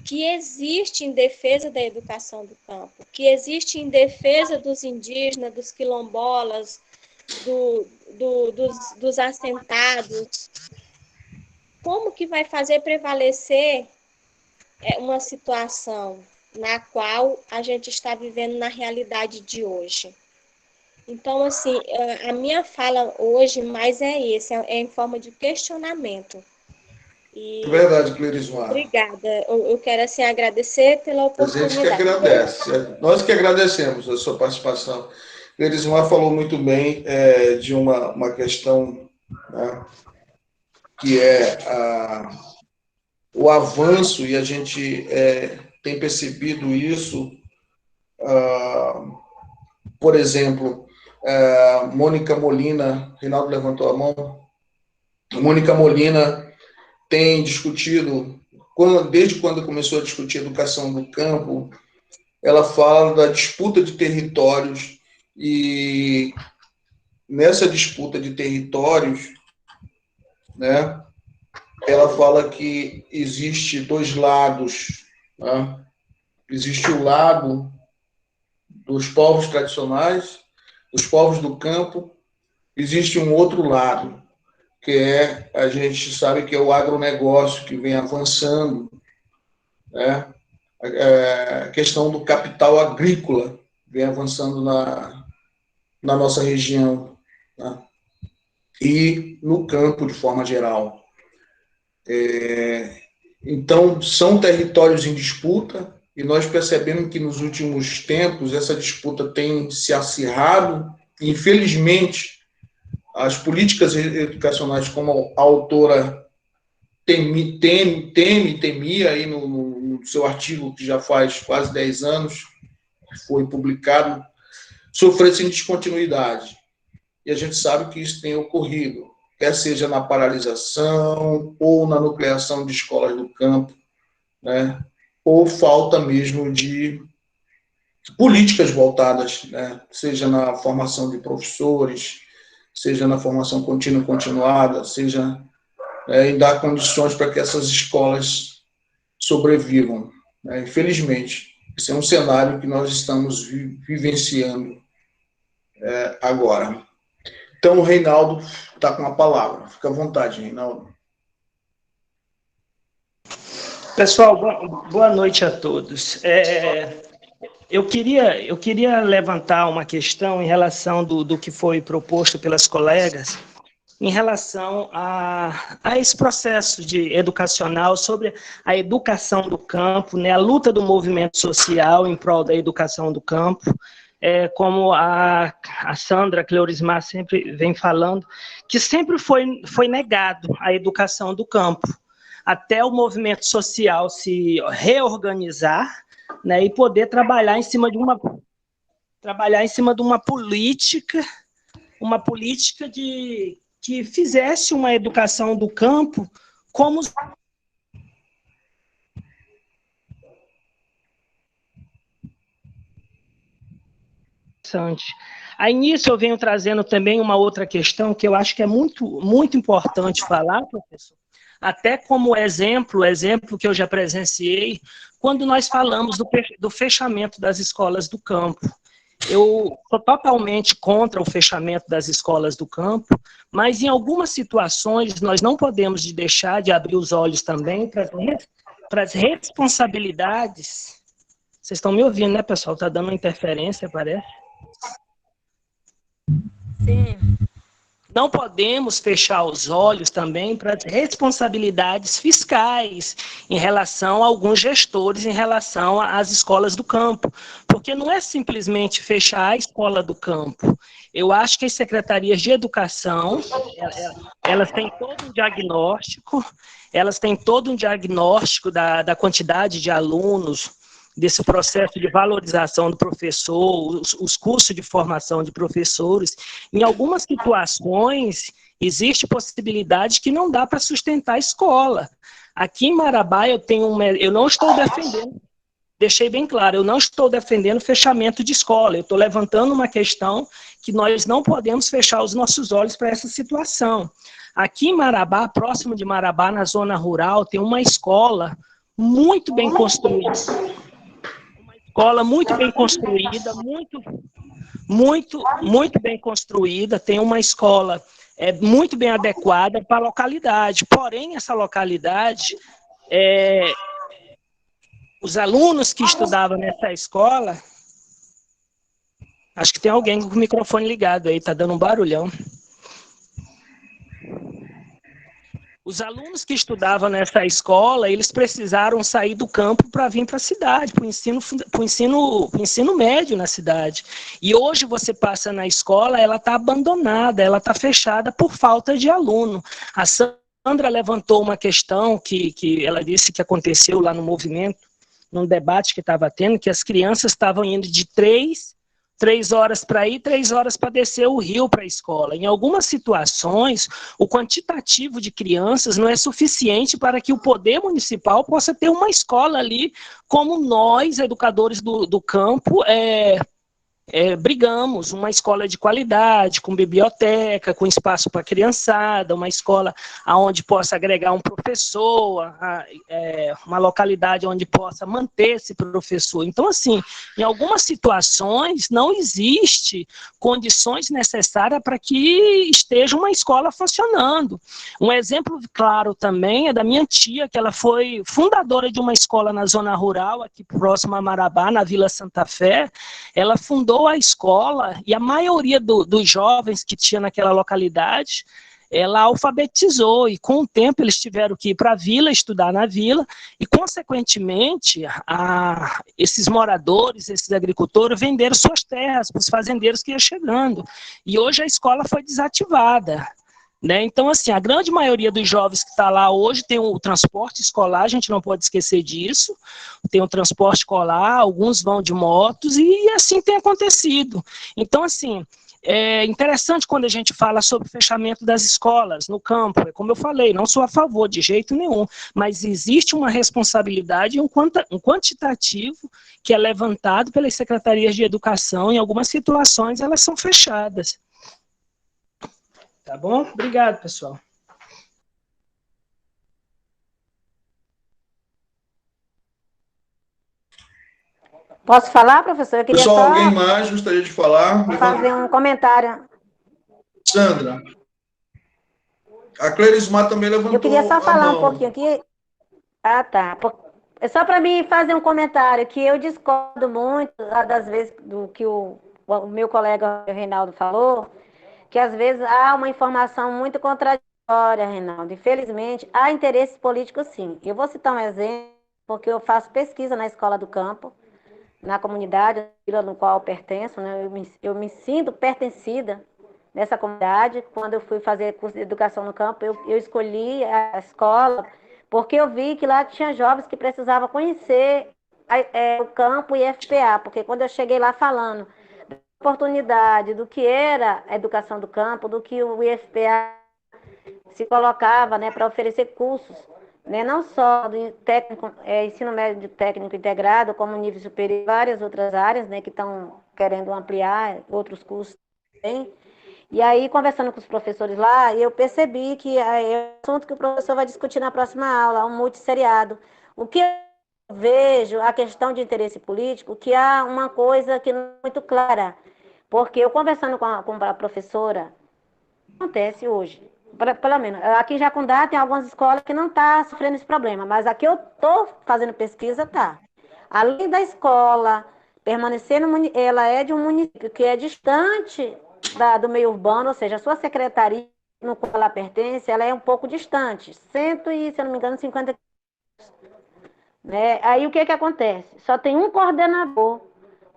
que existe em defesa da educação do campo, que existe em defesa dos indígenas, dos quilombolas, dos assentados. Como que vai fazer prevalecer uma situação na qual a gente está vivendo na realidade de hoje? Então, assim, a minha fala hoje mais é em forma de questionamento. E
Verdade, Clerismar.
Obrigada. Eu quero, assim, agradecer pela
A
oportunidade.
gente que agradece. Nós que agradecemos a sua participação. Clerismar falou muito bem de uma questão, né, que é o avanço, e a gente tem percebido isso, por exemplo, Mônica Molina, Reinaldo levantou a mão, Mônica Molina tem discutido, desde quando começou a discutir educação do campo, ela fala da disputa de territórios, e nessa disputa de territórios, né, ela fala que existe dois lados, né? Existe o lado dos povos tradicionais, dos povos do campo, existe um outro lado, que a gente sabe que é o agronegócio, que vem avançando, né? A questão do capital agrícola vem avançando na nossa região. tá? E no campo, de forma geral. Então, são territórios em disputa, e nós percebemos que nos últimos tempos essa disputa tem se acirrado. Infelizmente, as políticas educacionais, como a autora temia aí no seu artigo, que já faz quase 10 anos, que foi publicado, sofressem descontinuidade. E a gente sabe que isso tem ocorrido, quer seja na paralisação ou na nucleação de escolas do campo, né? Ou falta mesmo de políticas voltadas, né? Seja na formação de professores, seja na formação contínua e continuada, seja em dar condições para que essas escolas sobrevivam, né? Infelizmente, esse é um cenário que nós estamos vivenciando agora. Então, o Reinaldo está com a palavra. Fica à vontade, Reinaldo.
Pessoal, boa noite a todos. Eu queria levantar uma questão em relação do que foi proposto pelas colegas, em relação a esse processo educacional sobre a educação do campo, né, a luta do movimento social em prol da educação do campo, como a Sandra Cleurismar sempre vem falando, que sempre foi negado a educação do campo, até o movimento social se reorganizar, né, e poder trabalhar em cima de uma política que fizesse uma educação do campo como Aí nisso eu venho trazendo também uma outra questão que eu acho que é muito, muito importante falar, professor, até como exemplo que eu já presenciei, quando nós falamos do fechamento das escolas do campo. Eu sou totalmente contra o fechamento das escolas do campo, mas em algumas situações nós não podemos deixar de abrir os olhos também para as responsabilidades. Vocês estão me ouvindo, né, pessoal? Está dando uma interferência, parece. Sim. Não podemos fechar os olhos também para as responsabilidades fiscais em relação a alguns gestores, em relação às escolas do campo, porque não é simplesmente fechar a escola do campo. Eu acho que as secretarias de educação, elas têm todo um diagnóstico, da quantidade de alunos, desse processo de valorização do professor, os cursos de formação de professores. Em algumas situações, existe possibilidade que não dá para sustentar a escola. Aqui em Marabá, eu não estou defendendo, deixei bem claro, eu não estou defendendo o fechamento de escola, eu estou levantando uma questão que nós não podemos fechar os nossos olhos para essa situação. Aqui em Marabá, próximo de Marabá, na zona rural, tem uma escola muito bem construída, muito bem construída, tem uma escola muito bem adequada para a localidade, porém essa localidade, os alunos que estudavam nessa escola, acho que tem alguém com o microfone ligado aí, está dando um barulhão. Os alunos que estudavam nessa escola, eles precisaram sair do campo para vir para a cidade, para o ensino médio na cidade. E hoje você passa na escola, ela está abandonada, ela está fechada por falta de aluno. A Sandra levantou uma questão que ela disse que aconteceu lá no movimento, num debate que estava tendo, que as crianças estavam indo de 3 horas para ir, 3 horas para descer o rio para a escola. Em algumas situações, o quantitativo de crianças não é suficiente para que o poder municipal possa ter uma escola ali, como nós, educadores do campo, brigamos, uma escola de qualidade, com biblioteca, com espaço para criançada, uma escola onde possa agregar um professor, uma localidade onde possa manter esse professor. Então, assim, em algumas situações não existe condições necessárias para que esteja uma escola funcionando. Um exemplo claro também é da minha tia, que ela foi fundadora de uma escola na zona rural, aqui próximo a Marabá, na Vila Santa Fé. Ela fundou criou a escola e a maioria dos jovens que tinha naquela localidade, ela alfabetizou, e com o tempo eles tiveram que ir para a vila, estudar na vila, e consequentemente esses moradores, esses agricultores venderam suas terras para os fazendeiros que iam chegando, e hoje a escola foi desativada, né? Então, assim, a grande maioria dos jovens que está lá hoje tem o transporte escolar, a gente não pode esquecer disso, tem o transporte escolar, alguns vão de motos, e assim tem acontecido. Então, assim, é interessante quando a gente fala sobre o fechamento das escolas no campo. Como eu falei, não sou a favor de jeito nenhum, mas existe uma responsabilidade e um quantitativo que é levantado pelas secretarias de educação. Em algumas situações, elas são fechadas. Tá bom? Obrigado, pessoal.
Posso falar, professor? Eu queria
Pessoal,
só
alguém mais gostaria de falar?
fazer um comentário.
Sandra. A Clerismar também levantou
Eu queria só falar
a mão.
um pouquinho aqui. Ah, tá. É só para mim fazer um comentário que eu discordo muito das vezes do que o meu colega Reinaldo falou, que às vezes há uma informação muito contraditória, Reinaldo. Infelizmente, há interesses políticos, sim. Eu vou citar um exemplo, porque eu faço pesquisa na Escola do Campo, na comunidade no qual eu pertenço, né? Eu me sinto pertencida nessa comunidade. Quando eu fui fazer curso de educação no campo, eu escolhi a escola porque eu vi que lá tinha jovens que precisavam conhecer o campo e FPA, porque quando eu cheguei lá falando da oportunidade do que era a educação do campo, do que o IFPA se colocava, né, para oferecer cursos, né, não só do técnico, ensino médio técnico integrado, como nível superior, várias outras áreas, né, que estão querendo ampliar outros cursos também. E aí, conversando com os professores lá, eu percebi que é o assunto que o professor vai discutir na próxima aula, um multisseriado. O que eu vejo, a questão de interesse político, que há uma coisa que não é muito clara, porque eu conversando com a professora, acontece hoje, pelo menos, aqui em Jacundá tem algumas escolas que não estão sofrendo esse problema, mas aqui eu estou fazendo pesquisa, tá. Além da escola permanecer ela é de um município que é distante do meio urbano, ou seja, a sua secretaria no qual ela pertence, ela é um pouco distante, se eu não me engano, 50 km. Né? Aí o que acontece? Só tem um coordenador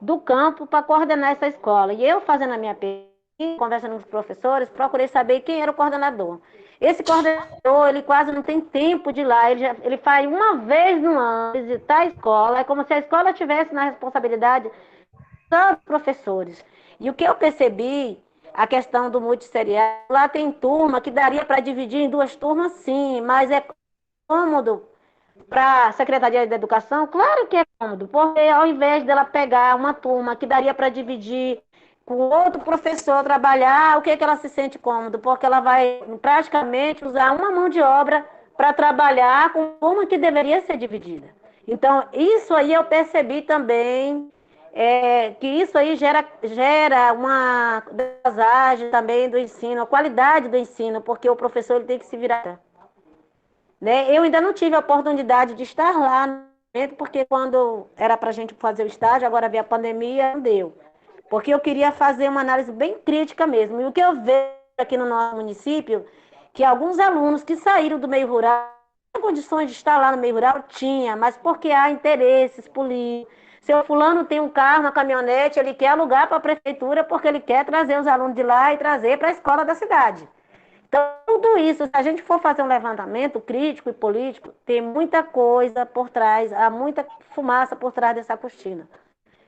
do campo para coordenar essa escola. E eu, fazendo a minha pesquisa, conversando com os professores, procurei saber quem era o coordenador. Esse coordenador, ele quase não tem tempo de ir lá, ele faz uma vez no ano visitar a escola, é como se a escola tivesse na responsabilidade dos professores. E o que eu percebi, a questão do multisseriado, lá tem turma que daria para dividir em 2 turmas, sim, mas é cômodo para a Secretaria de Educação? Claro que é cômodo, porque ao invés dela pegar uma turma que daria para dividir com outro professor trabalhar, o que ela se sente cômodo? Porque ela vai praticamente usar uma mão de obra para trabalhar com uma que deveria ser dividida. Então, isso aí eu percebi também, que isso aí gera uma desvantagem também do ensino, a qualidade do ensino, porque o professor ele tem que se virar. Né? Eu ainda não tive a oportunidade de estar lá, porque quando era para a gente fazer o estágio, agora veio a pandemia, não deu. Porque eu queria fazer uma análise bem crítica mesmo. E o que eu vejo aqui no nosso município, que alguns alunos que saíram do meio rural, tinham condições de estar lá no meio rural? Tinha, mas porque há interesses políticos. Seu fulano tem um carro, uma caminhonete, ele quer alugar para a prefeitura porque ele quer trazer os alunos de lá e trazer para a escola da cidade. Então, tudo isso, se a gente for fazer um levantamento crítico e político, tem muita coisa por trás, há muita fumaça por trás dessa cortina.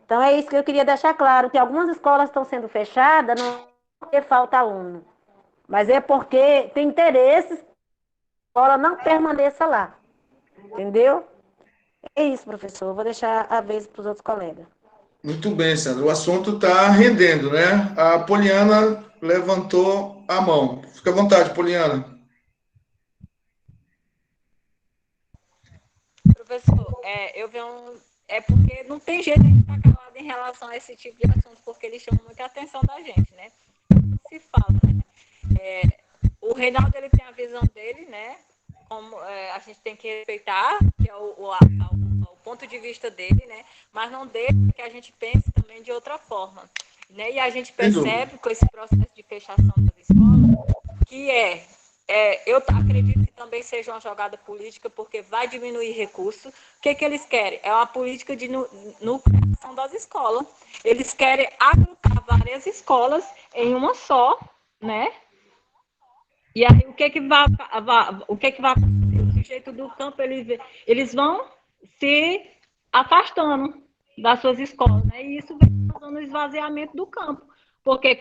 Então, é isso que eu queria deixar claro, que algumas escolas estão sendo fechadas, não é porque falta aluno, mas é porque tem interesses que a escola não permaneça lá. Entendeu? É isso, professor. Eu vou deixar a vez para os outros colegas.
Muito bem, Sandra. O assunto está rendendo, né? A Poliana levantou a mão. Fica à vontade, Poliana.
Professor, eu venho... É porque não tem jeito de ficar calado em relação a esse tipo de assunto, porque eles chamam muita atenção da gente, né? Se fala, né? O Reinaldo, ele tem a visão dele, né? Como a gente tem que respeitar, que é o ponto de vista dele, né? Mas não deixa que a gente pense
também de outra forma. Né? E a gente percebe com esse processo de fechação das escolas que eu acredito que também seja uma jogada política, porque vai diminuir recursos. O que eles querem? É uma política de nucleação das escolas. Eles querem agrupar várias escolas em uma só, né? E aí o que vai acontecer? O sujeito do campo, eles vão se afastando das suas escolas, né? E isso vem causando o esvaziamento do campo. Porque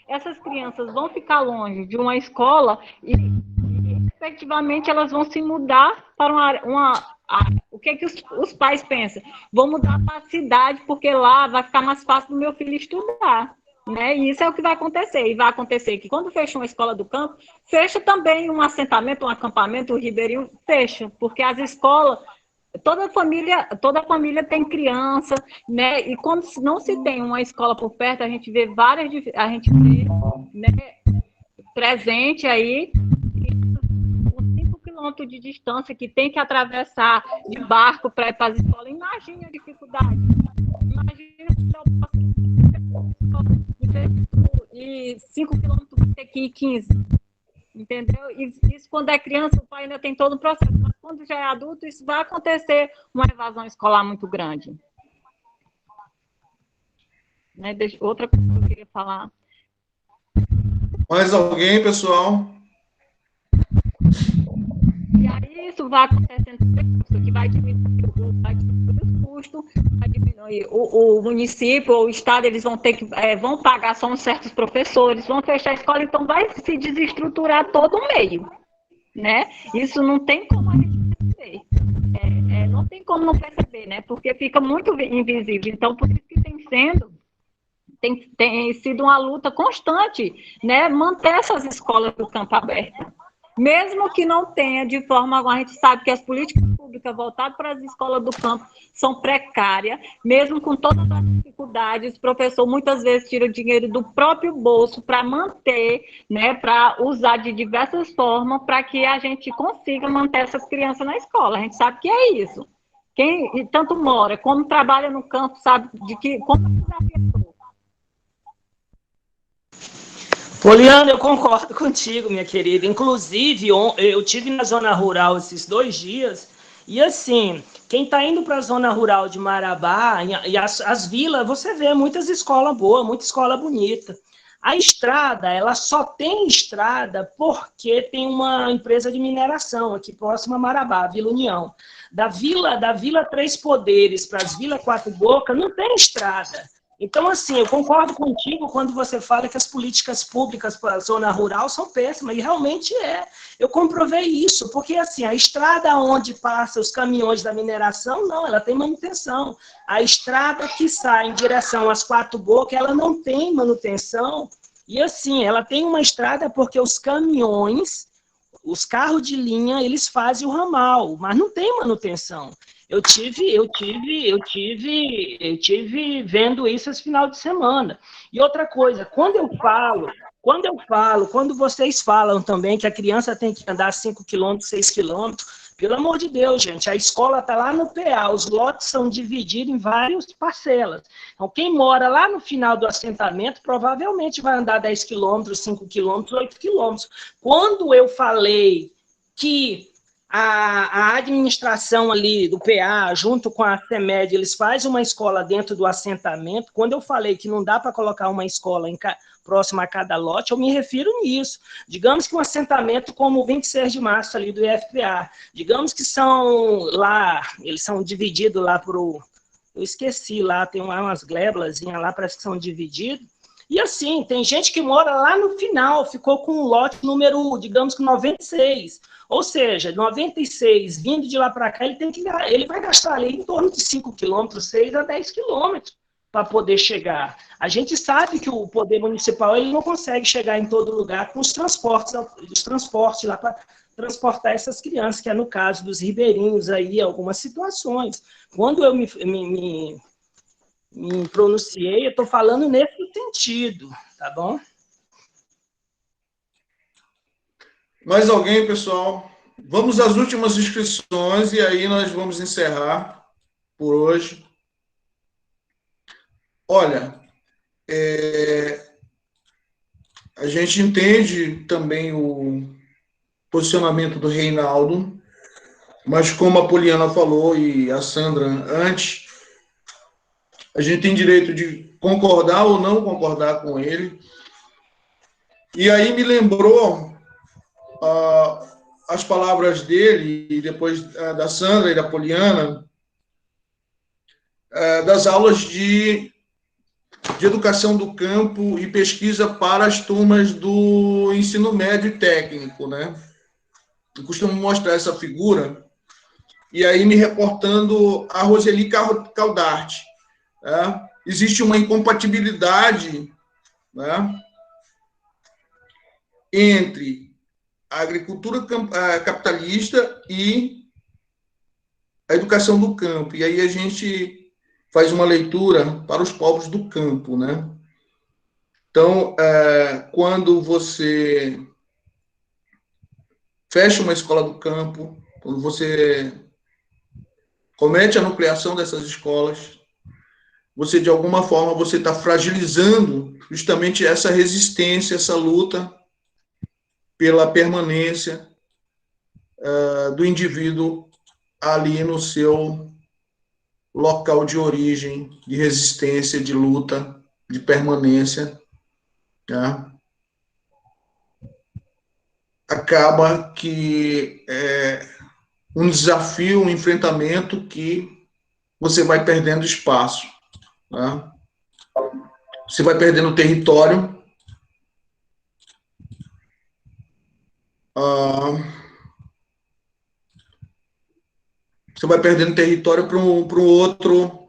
essas crianças vão ficar longe de uma escola e efetivamente elas vão se mudar para o que os pais pensam? Vão mudar para a cidade, porque lá vai ficar mais fácil do meu filho estudar. Né? E isso é o que vai acontecer. E vai acontecer que quando fecha uma escola do campo, fecha também um assentamento, um acampamento, um ribeirinho, fecha, porque as escolas, toda família tem criança, né? E quando não se tem uma escola por perto, a gente vê né, presente aí com 5 quilômetros de distância que tem que atravessar de barco para ir para as escolas. Imagine a dificuldade. Imagina e 5 quilômetros vai ter que ir 15. Entendeu? E isso quando é criança, o pai ainda tem todo o processo. Mas quando já é adulto, isso vai acontecer uma evasão escolar muito grande. Né? Outra coisa que eu queria falar.
Mais alguém, pessoal?
E aí isso vai acontecendo que vai diminuir o custo, vai diminuir o município ou o estado, eles vão ter que vão pagar só uns certos professores, vão fechar a escola, então vai se desestruturar todo o meio, né? Isso não tem como a gente perceber, não tem como não perceber, né? Porque fica muito invisível. Então, por isso que tem sido uma luta constante, né? Manter essas escolas do campo abertas. Mesmo que não tenha de forma alguma, a gente sabe que as políticas públicas voltadas para as escolas do campo são precárias, mesmo com todas as dificuldades, o professor muitas vezes tira dinheiro do próprio bolso para manter, né, para usar de diversas formas para que a gente consiga manter essas crianças na escola. A gente sabe que é isso. Quem tanto mora, como trabalha no campo, sabe de que como é desafiador.
Poliana, eu concordo contigo, minha querida. Inclusive, eu tive na zona rural esses 2 dias e, assim, quem está indo para a zona rural de Marabá e as vilas, você vê muitas escolas boas, muita escola bonita. A estrada, ela só tem estrada porque tem uma empresa de mineração aqui próxima a Marabá, Vila União. Da Vila Três Poderes para as Vila Quatro Bocas, não tem estrada. Então, assim, eu concordo contigo quando você fala que as políticas públicas para a zona rural são péssimas, e realmente é. Eu comprovei isso, porque, assim, a estrada onde passam os caminhões da mineração, não, ela tem manutenção. A estrada que sai em direção às Quatro Bocas, ela não tem manutenção, e, assim, ela tem uma estrada porque os caminhões, os carros de linha, eles fazem o ramal, mas não tem manutenção. Eu tive vendo isso esse final de semana. E outra coisa, quando vocês falam também que a criança tem que andar 5 quilômetros, 6 quilômetros, pelo amor de Deus, gente, a escola está lá no PA, os lotes são divididos em várias parcelas. Então, quem mora lá no final do assentamento provavelmente vai andar 10 quilômetros, 5 quilômetros, 8 quilômetros. Quando eu falei que a administração ali do PA, junto com a CEMED, eles fazem uma escola dentro do assentamento. Quando eu falei que não dá para colocar uma escola próxima a cada lote, eu me refiro nisso. Digamos que um assentamento como o 26 de março ali do IFPA, digamos que são lá, eles são divididos lá eu esqueci lá, tem umas glébulazinhas lá, parece que são divididos. E assim, tem gente que mora lá no final, ficou com o lote número, digamos que 96. Ou seja, 96, vindo de lá para cá, ele vai gastar ali em torno de 5 quilômetros, 6 a 10 quilômetros para poder chegar. A gente sabe que o poder municipal ele não consegue chegar em todo lugar com os transportes lá para transportar essas crianças, que é no caso dos ribeirinhos aí, algumas situações. Quando eu me pronunciei, eu estou falando nesse sentido, tá bom?
Mais alguém, pessoal? Vamos às últimas inscrições e aí nós vamos encerrar por hoje. Olha, a gente entende também o posicionamento do Reinaldo, mas como a Poliana falou e a Sandra antes, a gente tem direito de concordar ou não concordar com ele. E aí me lembrou as palavras dele, e depois da Sandra e da Poliana, das aulas de educação do campo e pesquisa para as turmas do ensino médio e técnico, né? Eu costumo mostrar essa figura, e aí me reportando a Roseli Caldarte. Né? Existe uma incompatibilidade, né, entre a agricultura capitalista e a educação do campo. E aí a gente faz uma leitura para os povos do campo, né? Então, quando você fecha uma escola do campo, quando você comete a nucleação dessas escolas, você, de alguma forma, você está fragilizando justamente essa resistência, essa luta pela permanência do indivíduo ali no seu local de origem, de resistência, de luta, de permanência, tá? Acaba que um desafio, um enfrentamento que você vai perdendo espaço, tá? Você vai perdendo território, você vai perdendo território para um outro.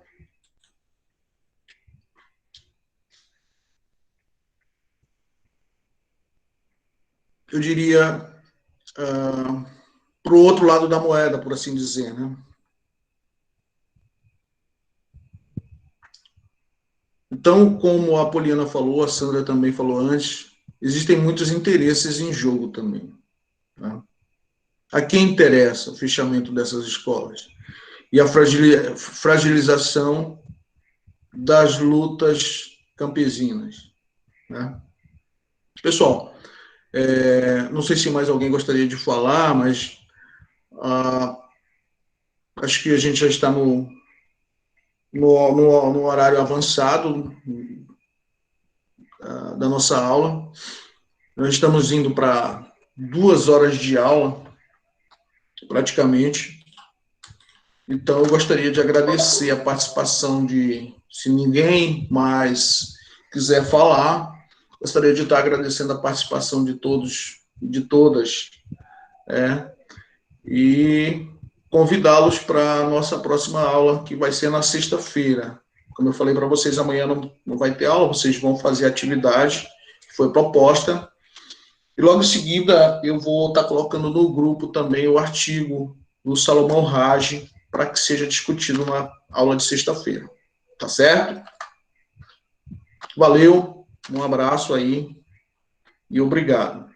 Eu diria, para o outro lado da moeda, por assim dizer, né? Então, como a Poliana falou, a Sandra também falou antes, existem muitos interesses em jogo também. Tá? A quem interessa o fechamento dessas escolas? E a fragilização das lutas campesinas. Né? Pessoal, não sei se mais alguém gostaria de falar, mas acho que a gente já está no horário avançado da nossa aula. Nós estamos indo para 2 horas de aula, praticamente. Então, eu gostaria de agradecer a participação se ninguém mais quiser falar, gostaria de estar agradecendo a participação de todos e de todas, e convidá-los para a nossa próxima aula, que vai ser na sexta-feira. Como eu falei para vocês, amanhã não vai ter aula, vocês vão fazer a atividade que foi proposta. E logo em seguida, eu vou estar colocando no grupo também o artigo do Salomão Raj, para que seja discutido na aula de sexta-feira. Tá certo? Valeu, um abraço aí e obrigado.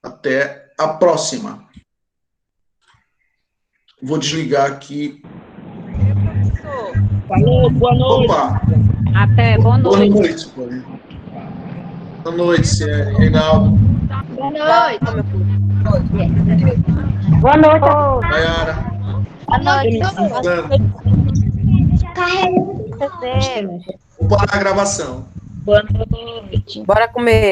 Até a próxima. Vou desligar aqui.
Falou, boa noite.
Opa.
Até, boa noite.
Boa noite. Boa noite, Reinaldo.
Boa noite.
Boa noite,
Nayara.
Boa noite.
Vou parar a gravação.
Boa noite.
Bora comer.